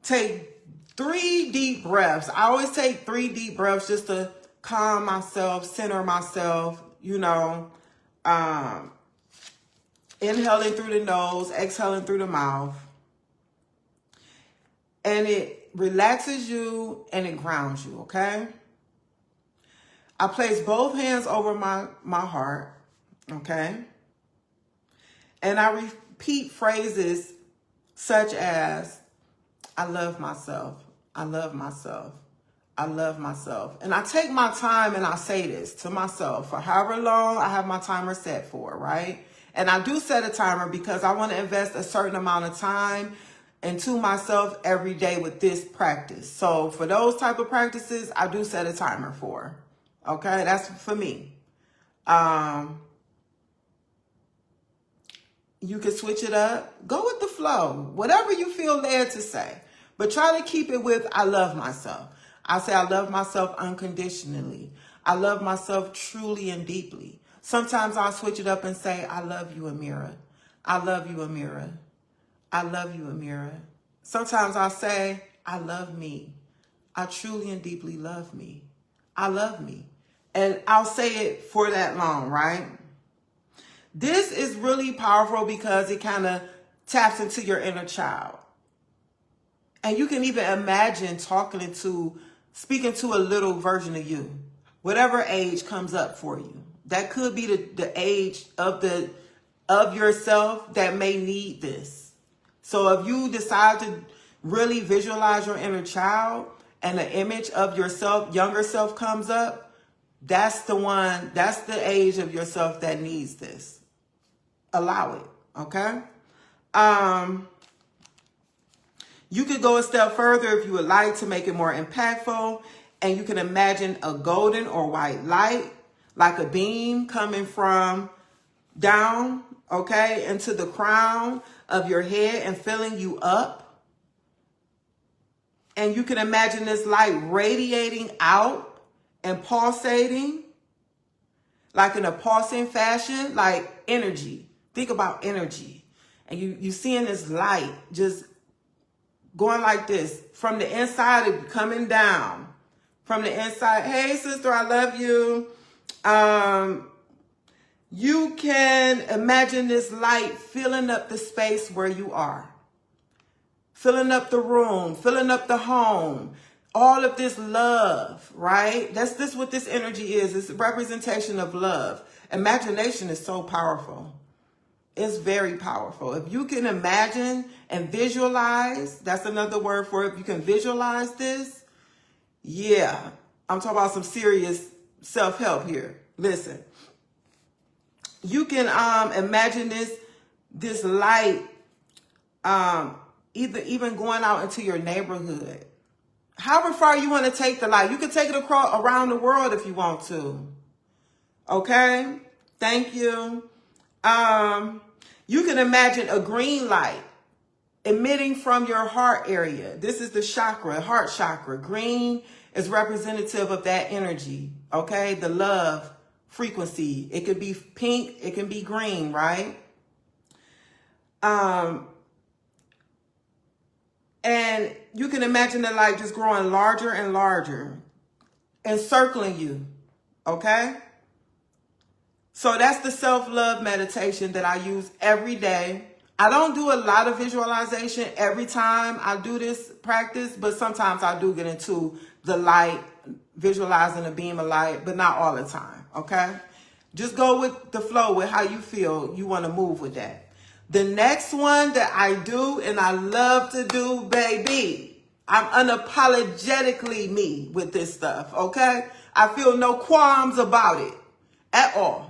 Take 3 deep breaths. I always take 3 deep breaths just to calm myself, center myself, inhaling through the nose, exhaling through the mouth. And it relaxes you and it grounds you, okay? I place both hands over my heart, okay? And I repeat phrases such as, I love myself, I love myself, I love myself. And I take my time and I say this to myself for however long I have my timer set for, right? And I do set a timer because I want to invest a certain amount of time into myself every day with this practice. So for those type of practices, I do set a timer for. Okay, that's for me. You can switch it up. Go with the flow. Whatever you feel led to say. But try to keep it with, I love myself. I say I love myself unconditionally. I love myself truly and deeply. Sometimes I'll switch it up and say, I love you, Amirah. I love you, Amirah. I love you, Amirah. Sometimes I'll say, I love me. I truly and deeply love me. I love me. And I'll say it for that long, right? This is really powerful because it kind of taps into your inner child. And you can even imagine speaking to a little version of you, whatever age comes up for you. That could be the age of yourself that may need this. So if you decide to really visualize your inner child and the image of yourself, younger self comes up, that's the age of yourself that needs this. Allow it, okay? You could go a step further if you would like to make it more impactful, and you can imagine a golden or white light, like a beam coming from down, okay, into the crown of your head and filling you up. And you can imagine this light radiating out and pulsating, like in a pulsing fashion, like energy. Think about energy. And you seeing this light just going like this from the inside and coming down. From the inside, hey sister, I love you. You can imagine this light filling up the space where you are. Filling up the room, filling up the home. All of this love, right? That's what this energy is. It's a representation of love. Imagination is so powerful. It's very powerful. If you can imagine and visualize, that's another word for it. If you can visualize this, yeah, I'm talking about some serious self-help here. Listen, you can imagine this light even going out into your neighborhood. However far you want to take the light, you can take it around the world if you want to. Okay? Thank you. You can imagine a green light emitting from your heart area. This is the chakra, heart chakra. Green is representative of that energy, okay? The love frequency. It could be pink, it can be green, right? And you can imagine the light just growing larger and larger, encircling you, okay? So that's the self-love meditation that I use every day. I don't do a lot of visualization every time I do this practice, but sometimes I do get into the light, visualizing a beam of light, but not all the time, okay? Just go with the flow with how you feel you want to move with that. The next one that I do, and I love to do, baby, I'm unapologetically me with this stuff, okay? I feel no qualms about it at all.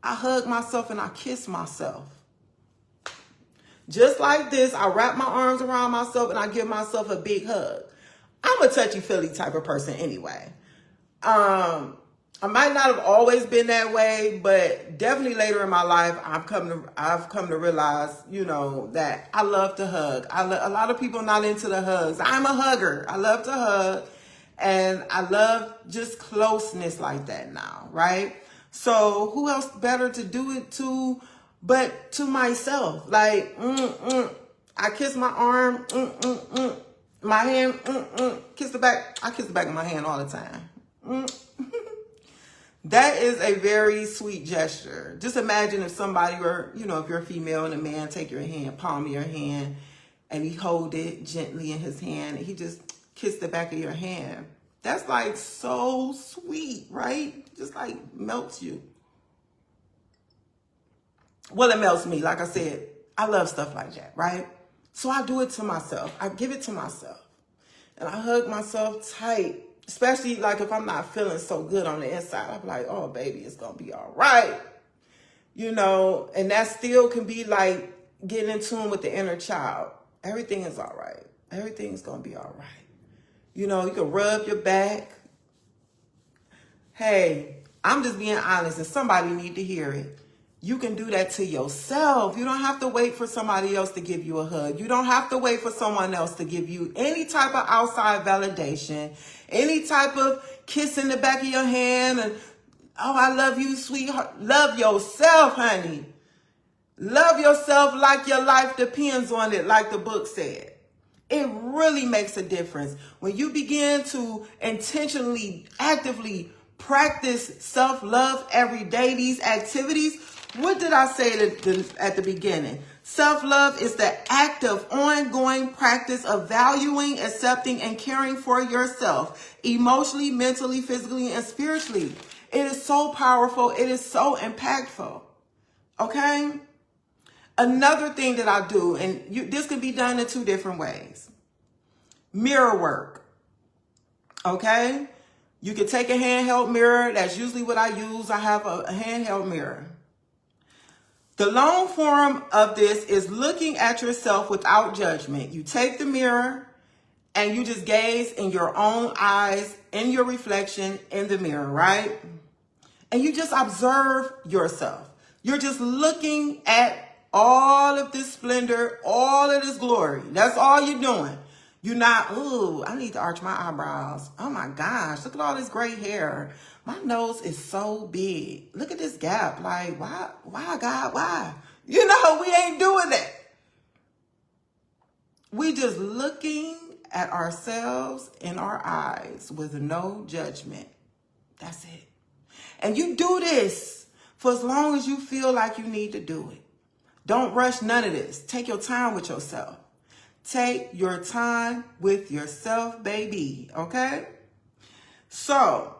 I hug myself and I kiss myself. Just like this, I wrap my arms around myself and I give myself a big hug. I'm a touchy-feely type of person anyway. I might not have always been that way, but definitely later in my life, I've come to realize, that I love to hug. A lot of people not into the hugs. I'm a hugger. I love to hug. And I love just closeness like that now, right? So who else better to do it to but to myself? Like, I kiss my arm, my hand, kiss the back. I kiss the back of my hand all the time. That is a very sweet gesture. Just imagine if somebody were, you know, if you're a female and a man take your hand, palm of your hand, and he hold it gently in his hand, and he just kissed the back of your hand. That's like so sweet, right? Just like melts you. Well, it melts me. Like I said, I love stuff like that, right? So I do it to myself. I give it to myself. And I hug myself tight. Especially like if I'm not feeling so good on the inside. I'm like, oh, baby, it's going to be all right. You know, and that still can be like getting in tune with the inner child. Everything is all right. Everything's going to be all right. You know, you can rub your back. Hey, I'm just being honest, and somebody need to hear it. You can do that to yourself. You don't have to wait for somebody else to give you a hug. You don't have to wait for someone else to give you any type of outside validation, any type of kiss in the back of your hand, and, oh, I love you, sweetheart. Love yourself, honey. Love yourself like your life depends on it, like the book said. It really makes a difference. When you begin to intentionally, actively practice self-love every day, these activities, what did I say at the beginning? Self-love is the active, ongoing practice of valuing, accepting, and caring for yourself, emotionally, mentally, physically, and spiritually. It is so powerful. It is so impactful. Okay? Another thing that I do, and this can be done in two different ways. Mirror work. Okay? You can take a handheld mirror. That's usually what I use. I have a handheld mirror. The long form of this is looking at yourself without judgment. You take the mirror and you just gaze in your own eyes, in your reflection in the mirror, right? And you just observe yourself. You're just looking at all of this splendor, all of this glory. That's all you're doing. You're not, ooh, I need to arch my eyebrows. Oh my gosh, look at all this gray hair. My nose is so big. Look at this gap. Like, why, God, why? You know, we ain't doing that. We just looking at ourselves in our eyes with no judgment. That's it. And you do this for as long as you feel like you need to do it. Don't rush none of this. Take your time with yourself. Take your time with yourself, baby. Okay? So,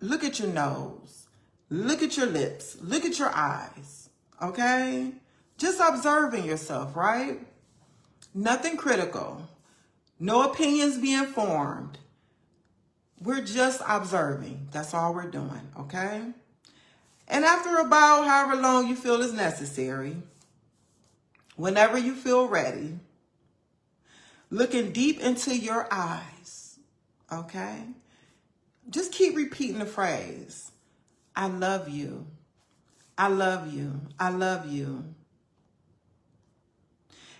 look at your nose. Look at your lips. Look at your eyes. Okay? Just observing yourself, right? Nothing critical. No opinions being formed. We're just observing. That's all we're doing, okay? And after about however long you feel is necessary, whenever you feel ready, looking deep into your eyes, okay? Just keep repeating the phrase, I love you. I love you. I love you.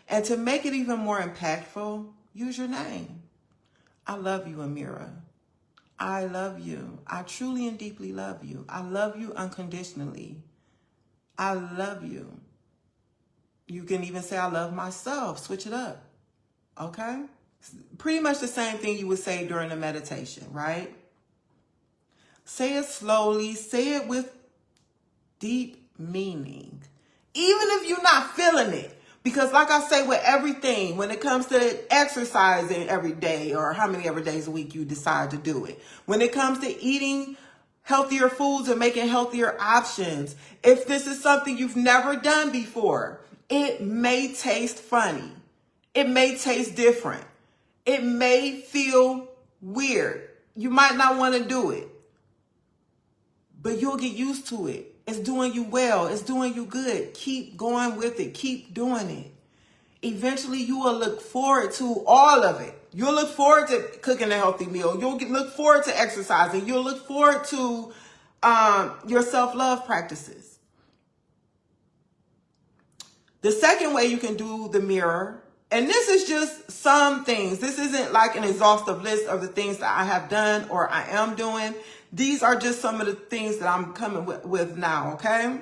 And to make it even more impactful, use your name. I love you, Amirah. I love you. I truly and deeply love you. I love you unconditionally. I love you. You can even say, I love myself. Switch it up. Okay? Pretty much the same thing you would say during a meditation, right? Say it slowly. Say it with deep meaning. Even if you're not feeling it. Because like I say with everything, when it comes to exercising every day or how many ever days a week you decide to do it, when it comes to eating healthier foods and making healthier options, if this is something you've never done before, it may taste funny. It may taste different. It may feel weird. You might not want to do it, but you'll get used to it. It's doing you well. It's doing you good. Keep going with it. Keep doing it. Eventually, you will look forward to all of it. You'll look forward to cooking a healthy meal. You'll look forward to exercising. You'll look forward to your self-love practices. The second way you can do the mirror And this is just some things. This isn't like an exhaustive list of the things that I have done or I am doing. These are just some of the things that I'm coming with now, okay?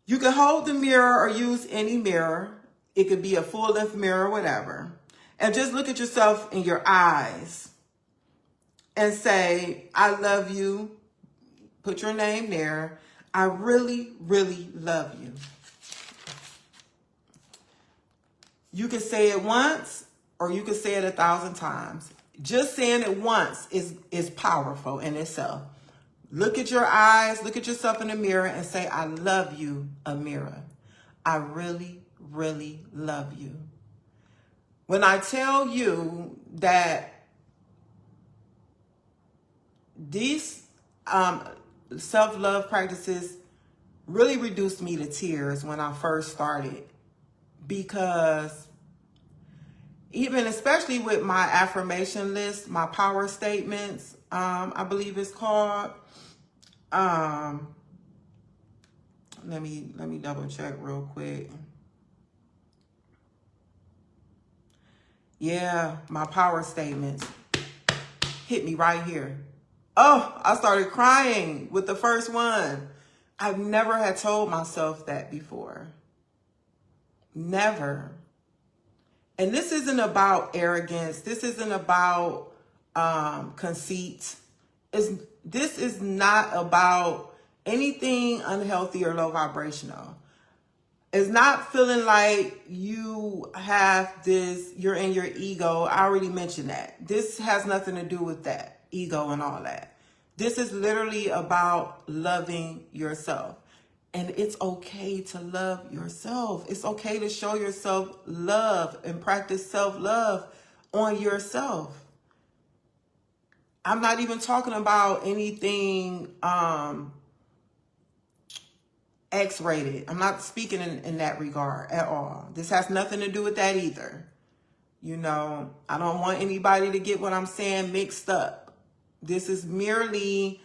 You can hold the mirror or use any mirror. It could be a full-length mirror or whatever. And just look at yourself in your eyes and say, I love you. Put your name there. I really, really love you. You can say it once or you can say it 1,000 times. Just saying it once is powerful in itself. Look at your eyes, look at yourself in the mirror and say, I love you, Amirah. I really, really love you. When I tell you that these self-love practices really reduced me to tears when I first started, because even especially with my affirmation list, my power statements, I believe it's called. Let me double check real quick. Yeah, my power statements hit me right here. Oh, I started crying with the first one. I've never had told myself that before. Never. And this isn't about arrogance. This isn't about conceit. This is not about anything unhealthy or low vibrational. It's not feeling like you have this, you're in your ego. I already mentioned that. This has nothing to do with that, ego and all that. This is literally about loving yourself. And it's okay to love yourself. It's okay to show yourself love and practice self-love on yourself. I'm not even talking about anything X-rated. I'm not speaking in that regard at all. This has nothing to do with that either. You know, I don't want anybody to get what I'm saying mixed up. This is merely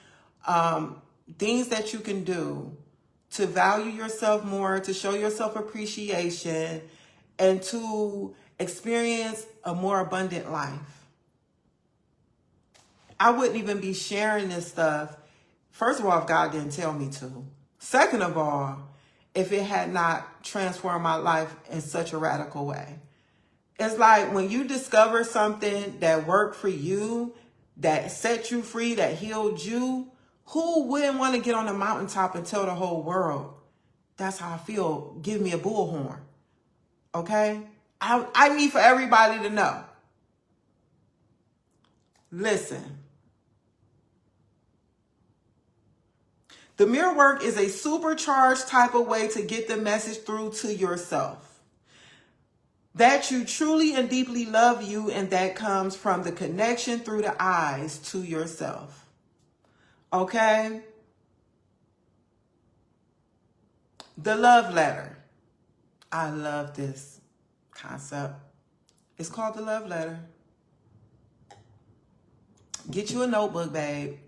things that you can do to value yourself more, to show yourself appreciation, and to experience a more abundant life. I wouldn't even be sharing this stuff, first of all, if God didn't tell me to. Second of all, if it had not transformed my life in such a radical way. It's like when you discover something that worked for you, that set you free, that healed you, who wouldn't want to get on the mountaintop and tell the whole world, that's how I feel, give me a bullhorn, okay? I need for everybody to know. Listen. The mirror work is a supercharged type of way to get the message through to yourself. That you truly and deeply love you, and that comes from the connection through the eyes to yourself. Okay? The love letter. I love this concept. It's called the love letter. Get you a notebook, babe.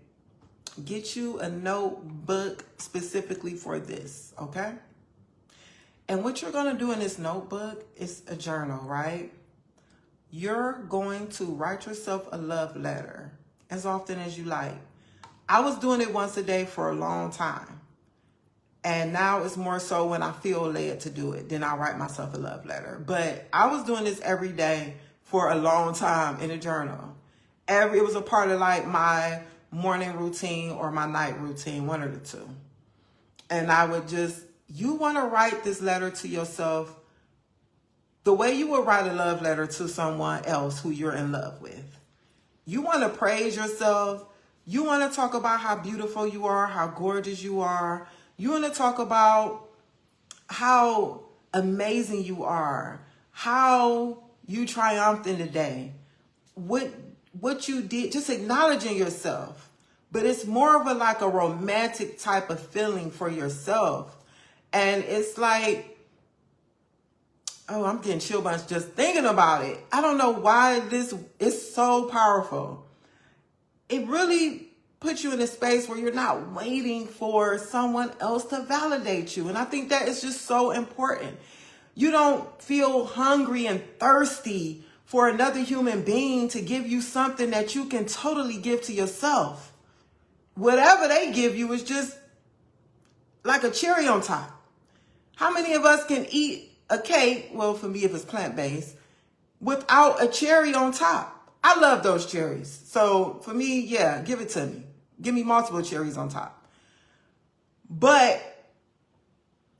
Get you a notebook specifically for this, okay? And what you're going to do in this notebook is a journal, right? You're going to write yourself a love letter as often as you like. I was doing it once a day for a long time. And now it's more so when I feel led to do it, then I write myself a love letter. But I was doing this every day for a long time in a journal. It was a part of like my morning routine or my night routine, one of the two. And I would just, you want to write this letter to yourself the way you would write a love letter to someone else who you're in love with. You want to praise yourself. You want to talk about how beautiful you are, how gorgeous you are. You want to talk about how amazing you are, how you triumphed in the day, what you did, just acknowledging yourself. But it's more of like a romantic type of feeling for yourself. And it's like, oh, I'm getting chill bumps just thinking about it. I don't know why this is so powerful. It really puts you in a space where you're not waiting for someone else to validate you. And I think that is just so important. You don't feel hungry and thirsty for another human being to give you something that you can totally give to yourself. Whatever they give you is just like a cherry on top. How many of us can eat a cake, well, for me, if it's plant-based, without a cherry on top? I love those cherries. So for me, yeah, give it to me. Give me multiple cherries on top. But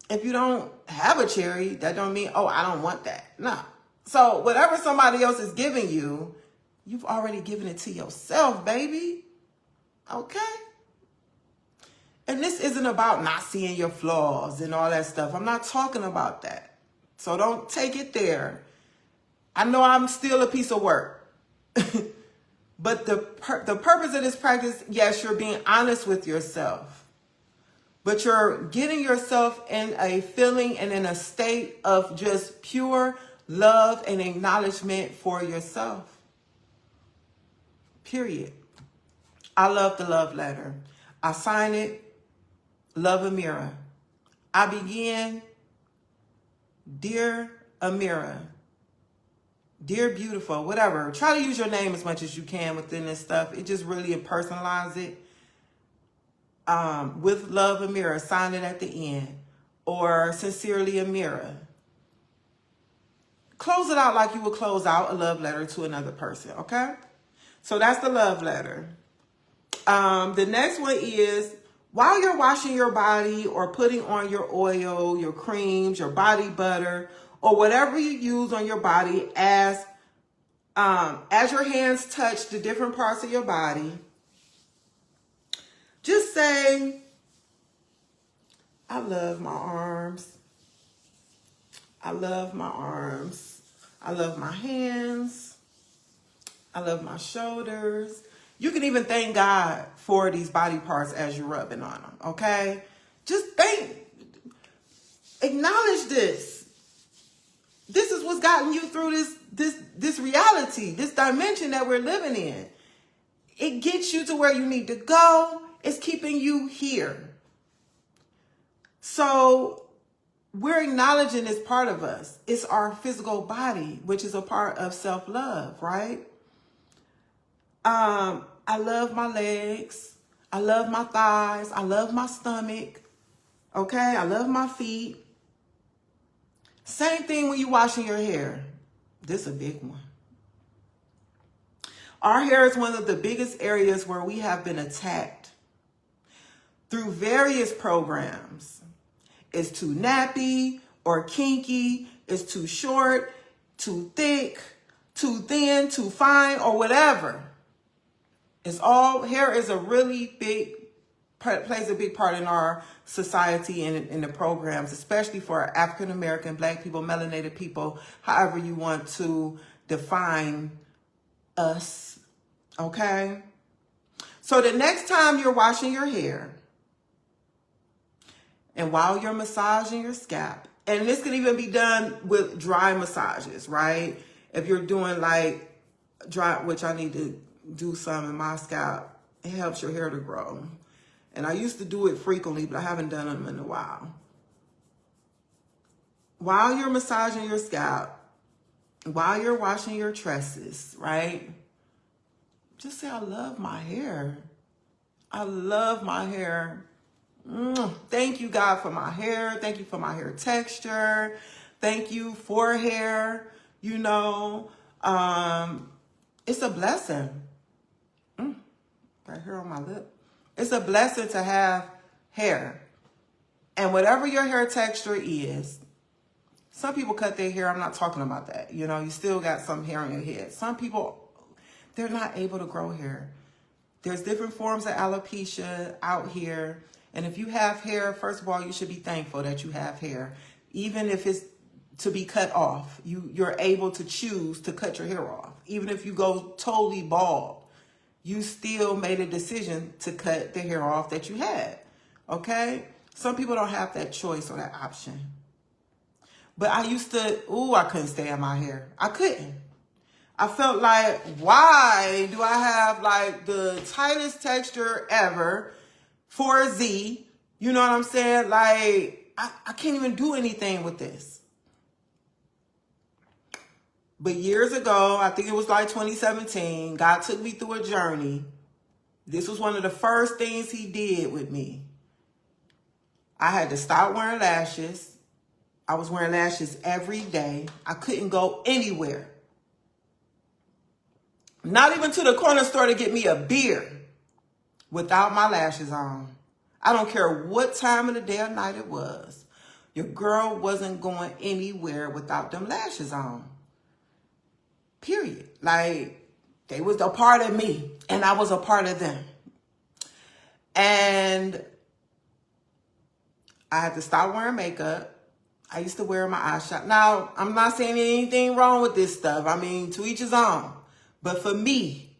if you don't have a cherry, that don't mean, oh, I don't want that. No. So whatever somebody else is giving you, you've already given it to yourself, baby. Okay? And this isn't about not seeing your flaws and all that stuff. I'm not talking about that. So don't take it there. I know I'm still a piece of work. But the purpose of this practice, yes, you're being honest with yourself. But you're getting yourself in a feeling and in a state of just pure love and acknowledgement for yourself. Period. I love the love letter. I sign it, Love Amirah. I begin, Dear Amirah, Dear Beautiful, whatever. Try to use your name as much as you can within this stuff. It just really personalize it. With love, Amirah, sign it at the end. Or sincerely, Amirah. Close it out like you would close out a love letter to another person, okay? So that's the love letter. The next one is, while you're washing your body or putting on your oil, your creams, your body butter, or whatever you use on your body, as your hands touch the different parts of your body, just say, I love my arms. I love my arms. I love my hands. I love my shoulders. You can even thank God for these body parts as you're rubbing on them, okay? Just acknowledge this. This is what's gotten you through this reality, this dimension that we're living in. It gets you to where you need to go. It's keeping you here. So we're acknowledging this part of us. It's our physical body, which is a part of self-love, right? I love my legs. I love my thighs. I love my stomach. Okay? I love my feet. Same thing when you're washing your hair. This is a big one. Our hair is one of the biggest areas where we have been attacked through various programs. It's too nappy or kinky. It's too short, too thick, too thin, too fine, or whatever. It's all, hair is a really big, plays a big part in our society and in the programs, especially for African American, Black people, melanated people, however you want to define us, okay? So the next time you're washing your hair, and while you're massaging your scalp, and this can even be done with dry massages, right? If you're doing like dry, which I need to do some in my scalp, it helps your hair to grow. And I used to do it frequently, but I haven't done them in a while. While you're massaging your scalp, while you're washing your tresses, right? Just say, I love my hair. I love my hair. Thank you, God, for my hair. Thank you for my hair texture. Thank you for hair. You know, it's a blessing. Right here on my lip. It's a blessing to have hair. And whatever your hair texture is, some people cut their hair. I'm not talking about that. You know, you still got some hair on your head. Some people, they're not able to grow hair. There's different forms of alopecia out here. And if you have hair, first of all, you should be thankful that you have hair. Even if it's to be cut off, you're able to choose to cut your hair off. Even if you go totally bald, you still made a decision to cut the hair off that you had, okay? Some people don't have that choice or that option. But I used to, I couldn't stand my hair. I couldn't. I felt like, why do I have like the tightest texture ever for a Z? You know what I'm saying? Like, I can't even do anything with this. But years ago, I think it was like 2017, God took me through a journey. This was one of the first things he did with me. I had to stop wearing lashes. I was wearing lashes every day. I couldn't go anywhere. Not even to the corner store to get me a beer without my lashes on. I don't care what time of the day or night it was. Your girl wasn't going anywhere without them lashes on. Period. Like, they was a part of me and I was a part of them. And I had to stop wearing makeup. I used to wear my eyeshadow. Now, I'm not saying anything wrong with this stuff. I mean, to each his own. But for me,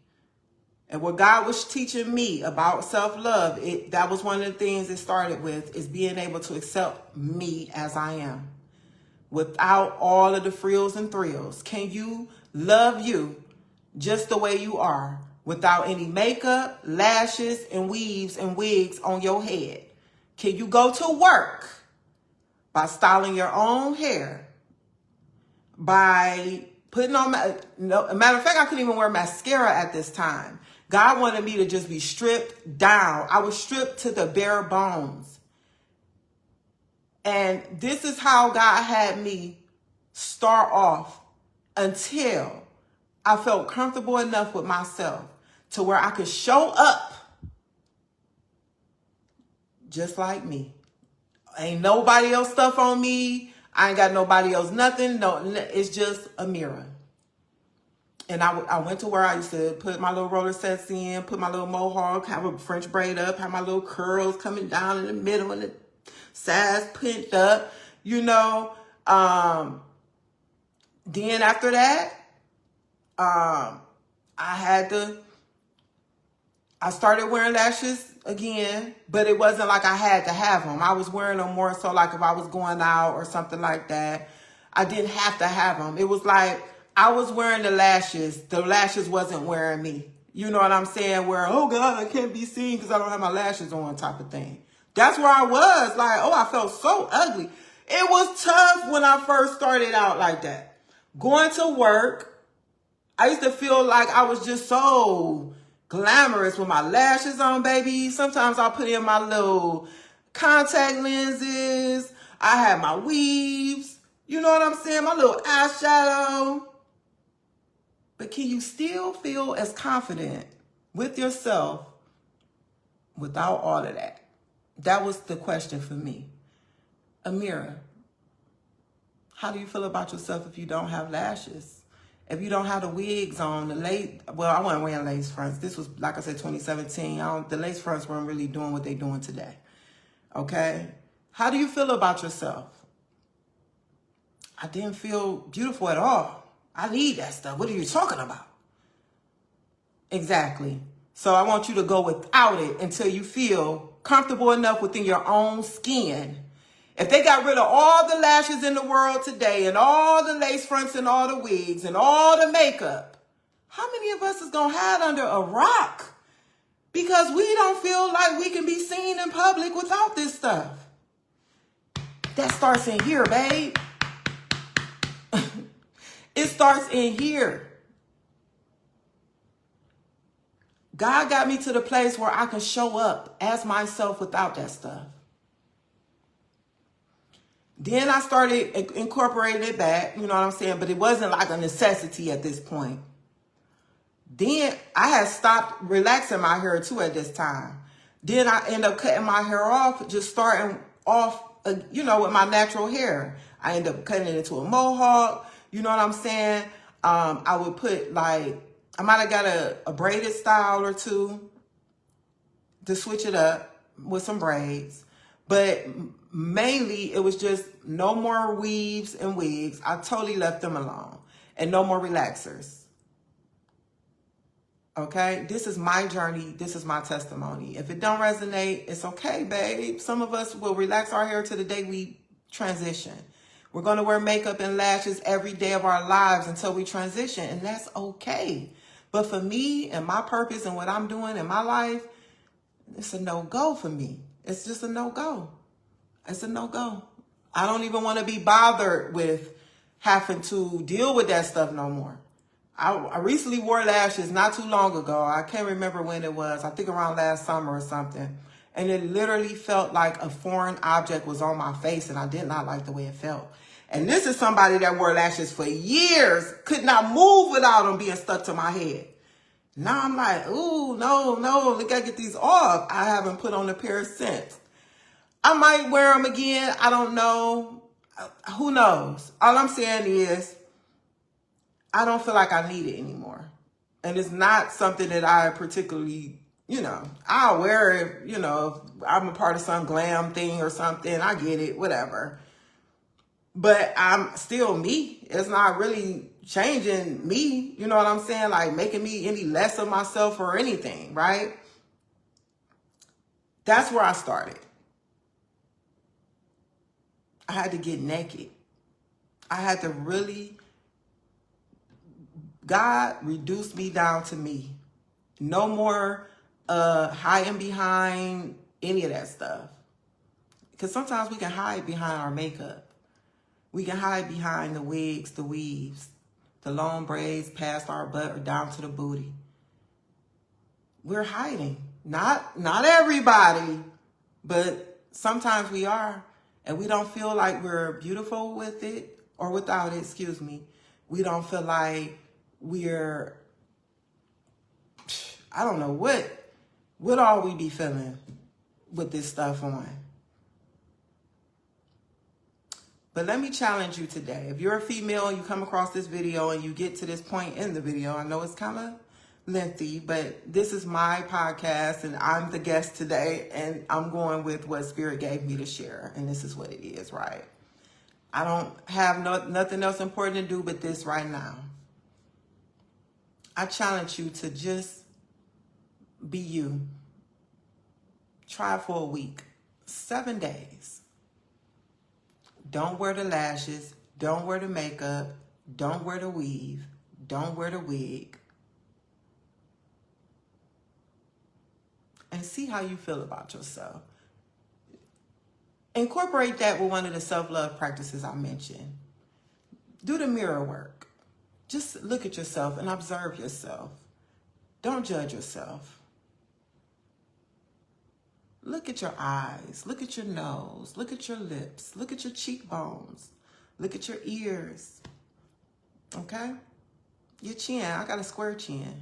and what God was teaching me about self-love, that was one of the things it started with, is being able to accept me as I am. Without all of the frills and thrills. Can you love you just the way you are? Without any makeup, lashes, and weaves and wigs on your head? Can you go to work by styling your own hair? By putting on, no, matter of fact, I couldn't even wear mascara at this time. God wanted me to just be stripped down. I was stripped to the bare bones. And this is how God had me start off until I felt comfortable enough with myself to where I could show up just like me. Ain't nobody else stuff on me. I ain't got nobody else nothing. No, it's just Amirah. And I went to where I used to put my little roller sets in, put my little mohawk, have a French braid up, have my little curls coming down in the middle and the sides pinched up, you know. Then after that, I started wearing lashes again, but it wasn't like I had to have them. I was wearing them more so like if I was going out or something like that. I didn't have to have them. It was like I was wearing the lashes. The lashes wasn't wearing me. You know what I'm saying? Where, oh God, I can't be seen because I don't have my lashes on type of thing. That's where I was. Like, oh, I felt so ugly. It was tough when I first started out like that. Going to work, I used to feel like I was just so glamorous with my lashes on, baby. Sometimes I'll put in my little contact lenses. I had my weaves. You know what I'm saying? My little eyeshadow. But can you still feel as confident with yourself without all of that? That was the question for me. Amirah, how do you feel about yourself if you don't have lashes? If you don't have the wigs on, well, I wasn't wearing lace fronts. This was, like I said, 2017. The lace fronts weren't really doing what they're doing today. Okay? How do you feel about yourself? I didn't feel beautiful at all. I need that stuff. What are you talking about? Exactly. So I want you to go without it until you feel comfortable enough within your own skin. If they got rid of all the lashes in the world today and all the lace fronts and all the wigs and all the makeup, how many of us is going to hide under a rock? Because we don't feel like we can be seen in public without this stuff. That starts in here, babe. It starts in here. God got me to the place where I can show up as myself without that stuff. Then I started incorporating it back, you know what I'm saying? But it wasn't like a necessity at this point. Then I had stopped relaxing my hair too at this time. Then I ended up cutting my hair off, just starting off, you know, with my natural hair. I ended up cutting it into a mohawk. You know what I'm saying? I would put like, I might have got a braided style or two to switch it up with some braids. But mainly it was just no more weaves and wigs. I totally left them alone. And no more relaxers. Okay? This is my journey. This is my testimony. If it don't resonate, it's okay, babe. Some of us will relax our hair to the day we transition. We're going to wear makeup and lashes every day of our lives until we transition, and that's okay. But for me and my purpose and what I'm doing in my life, it's a no-go for me. It's just a no-go. It's a no-go. I don't even want to be bothered with having to deal with that stuff no more. I recently wore lashes not too long ago. I can't remember when it was. I think around last summer or something. And it literally felt like a foreign object was on my face, and I did not like the way it felt. And this is somebody that wore lashes for years, could not move without them being stuck to my head. Now I'm like, ooh, no, look, I get these off. I haven't put on a pair since. I might wear them again. I don't know. Who knows? All I'm saying is, I don't feel like I need it anymore. And it's not something that I particularly, I'll wear it, if I'm a part of some glam thing or something. I get it, whatever. But I'm still me. It's not really changing me. You know what I'm saying? Like making me any less of myself or anything, right? That's where I started. I had to get naked. I had to really, God reduced me down to me. No more hiding behind any of that stuff. Because sometimes we can hide behind our makeup. We can hide behind the wigs, the weaves, the long braids past our butt or down to the booty. We're hiding. Not everybody, but sometimes we are. And we don't feel like we're beautiful with it or without it, excuse me. We don't feel like we're, I don't know what all we be feeling with this stuff on. But let me challenge you today. If you're a female and you come across this video and you get to this point in the video, I know it's kind of lengthy, but this is my podcast and I'm the guest today and I'm going with what Spirit gave me to share. And this is what it is, right? I don't have nothing else important to do but this right now. I challenge you to just be you. Try it for a week, 7 days. Don't wear the lashes. Don't wear the makeup. Don't wear the weave. Don't wear the wig. And see how you feel about yourself. Incorporate that with one of the self-love practices I mentioned. Do the mirror work. Just look at yourself and observe yourself. Don't judge yourself. Look at your eyes. Look at your nose. Look at your lips. Look at your cheekbones. Look at your ears. Okay? Your chin. I got a square chin.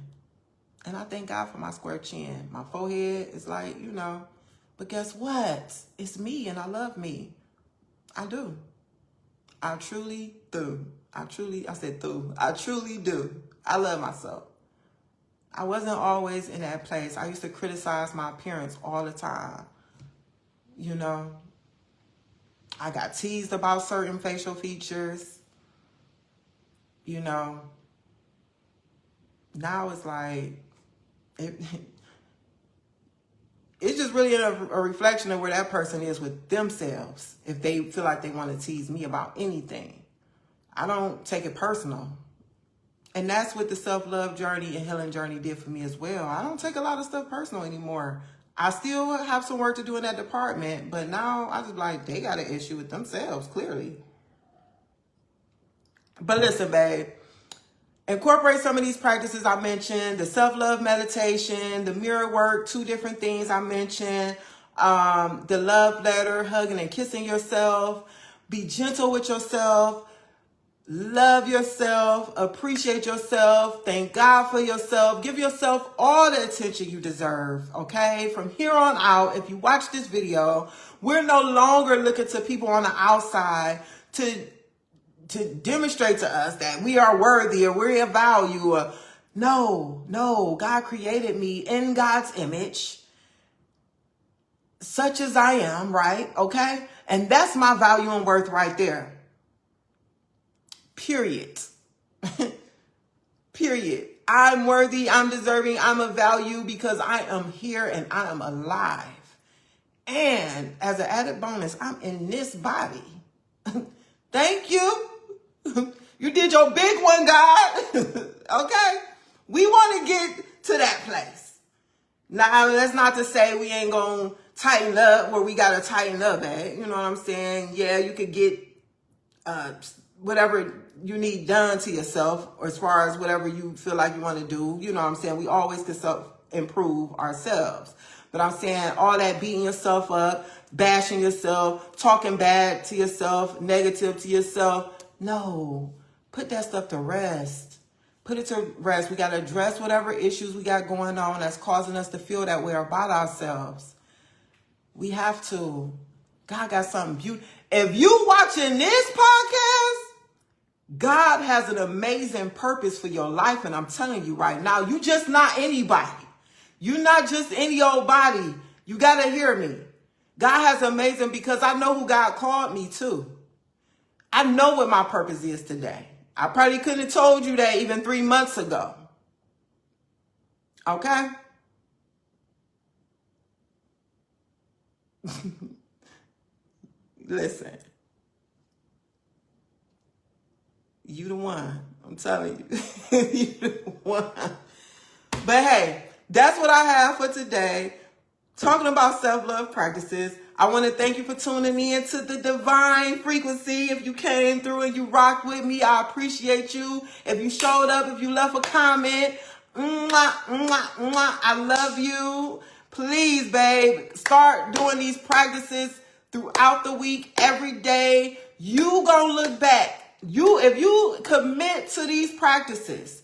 And I thank God for my square chin. My forehead is like, But guess what? It's me and I love me. I do. I truly do. I truly do. I love myself. I wasn't always in that place. I used to criticize my appearance all the time. I got teased about certain facial features. Now it's like, it's just really a reflection of where that person is with themselves. If they feel like they want to tease me about anything, I don't take it personal. And that's what the self-love journey and healing journey did for me as well. I don't take a lot of stuff personal anymore. I still have some work to do in that department, but now I just like, they got an issue with themselves, clearly. But listen, babe, incorporate some of these practices I mentioned, the self-love meditation, the mirror work, 2 different things I mentioned, the love letter, hugging and kissing yourself, be gentle with yourself, love yourself, appreciate yourself, thank God for yourself, give yourself all the attention you deserve, okay? From here on out, if you watch this video, we're no longer looking to people on the outside to demonstrate to us that we are worthy or we're of value. Or, no, God created me in God's image, such as I am, right? Okay? And that's my value and worth right there. Period. Period. I'm worthy, I'm deserving, I'm of value because I am here and I am alive. And as an added bonus, I'm in this body. Thank you. You did your big one, God. Okay? We want to get to that place. Now, that's not to say we ain't going to tighten up where we got to tighten up at. You know what I'm saying? Yeah, you could get whatever you need done to yourself, or as far as whatever you feel like you want to do. You know what I'm saying? We always can self-improve ourselves. But I'm saying all that beating yourself up, bashing yourself, talking bad to yourself, negative to yourself. No, put that stuff to rest. Put it to rest. We got to address whatever issues we got going on that's causing us to feel that way about ourselves. We have to. God got something beautiful. If you watching this podcast, God has an amazing purpose for your life. And I'm telling you right now, you just not anybody. You're not just any old body. You got to hear me. God has amazing, because I know who God called me to. I know what my purpose is today. I probably couldn't have told you that even 3 months ago. Okay? Listen. You the one. I'm telling you. You the one. But hey, that's what I have for today. Talking about self-love practices. I want to thank you for tuning in to the Divine Frequency. If you came through and you rocked with me, I appreciate you. If you showed up, if you left a comment, mwah, mwah, mwah, I love you. Please, babe, start doing these practices throughout the week, every day. You gonna look back. If you commit to these practices,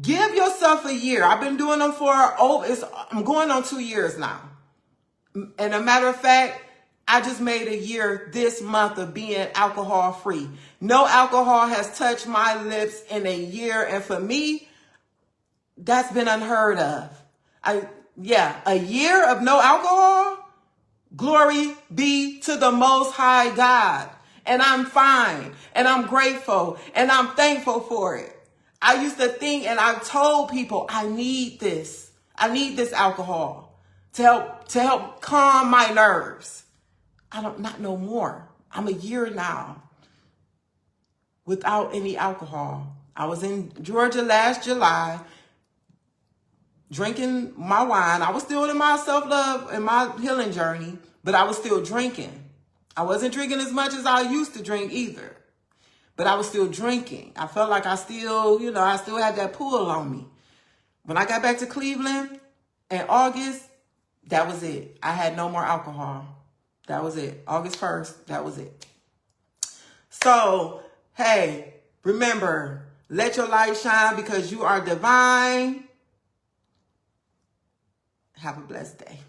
give yourself a year. I've been doing them I'm going on 2 years now. And a matter of fact, I just made a year this month of being alcohol free. No alcohol has touched my lips in a year. And for me, that's been unheard of. A year of no alcohol. Glory be to the Most High God. And I'm fine. And I'm grateful. And I'm thankful for it. I used to think, and I've told people, I need this. I need this alcohol to help calm my nerves. Not no more. I'm a year now without any alcohol. I was in Georgia last July drinking my wine. I was still in my self-love and my healing journey, but I was still drinking. I wasn't drinking as much as I used to drink either, but I was still drinking. I felt like I still had that pull on me. When I got back to Cleveland in August, that was it. I had no more alcohol. That was it. August 1st, that was it. So, hey, remember, let your light shine because you are divine. Have a blessed day.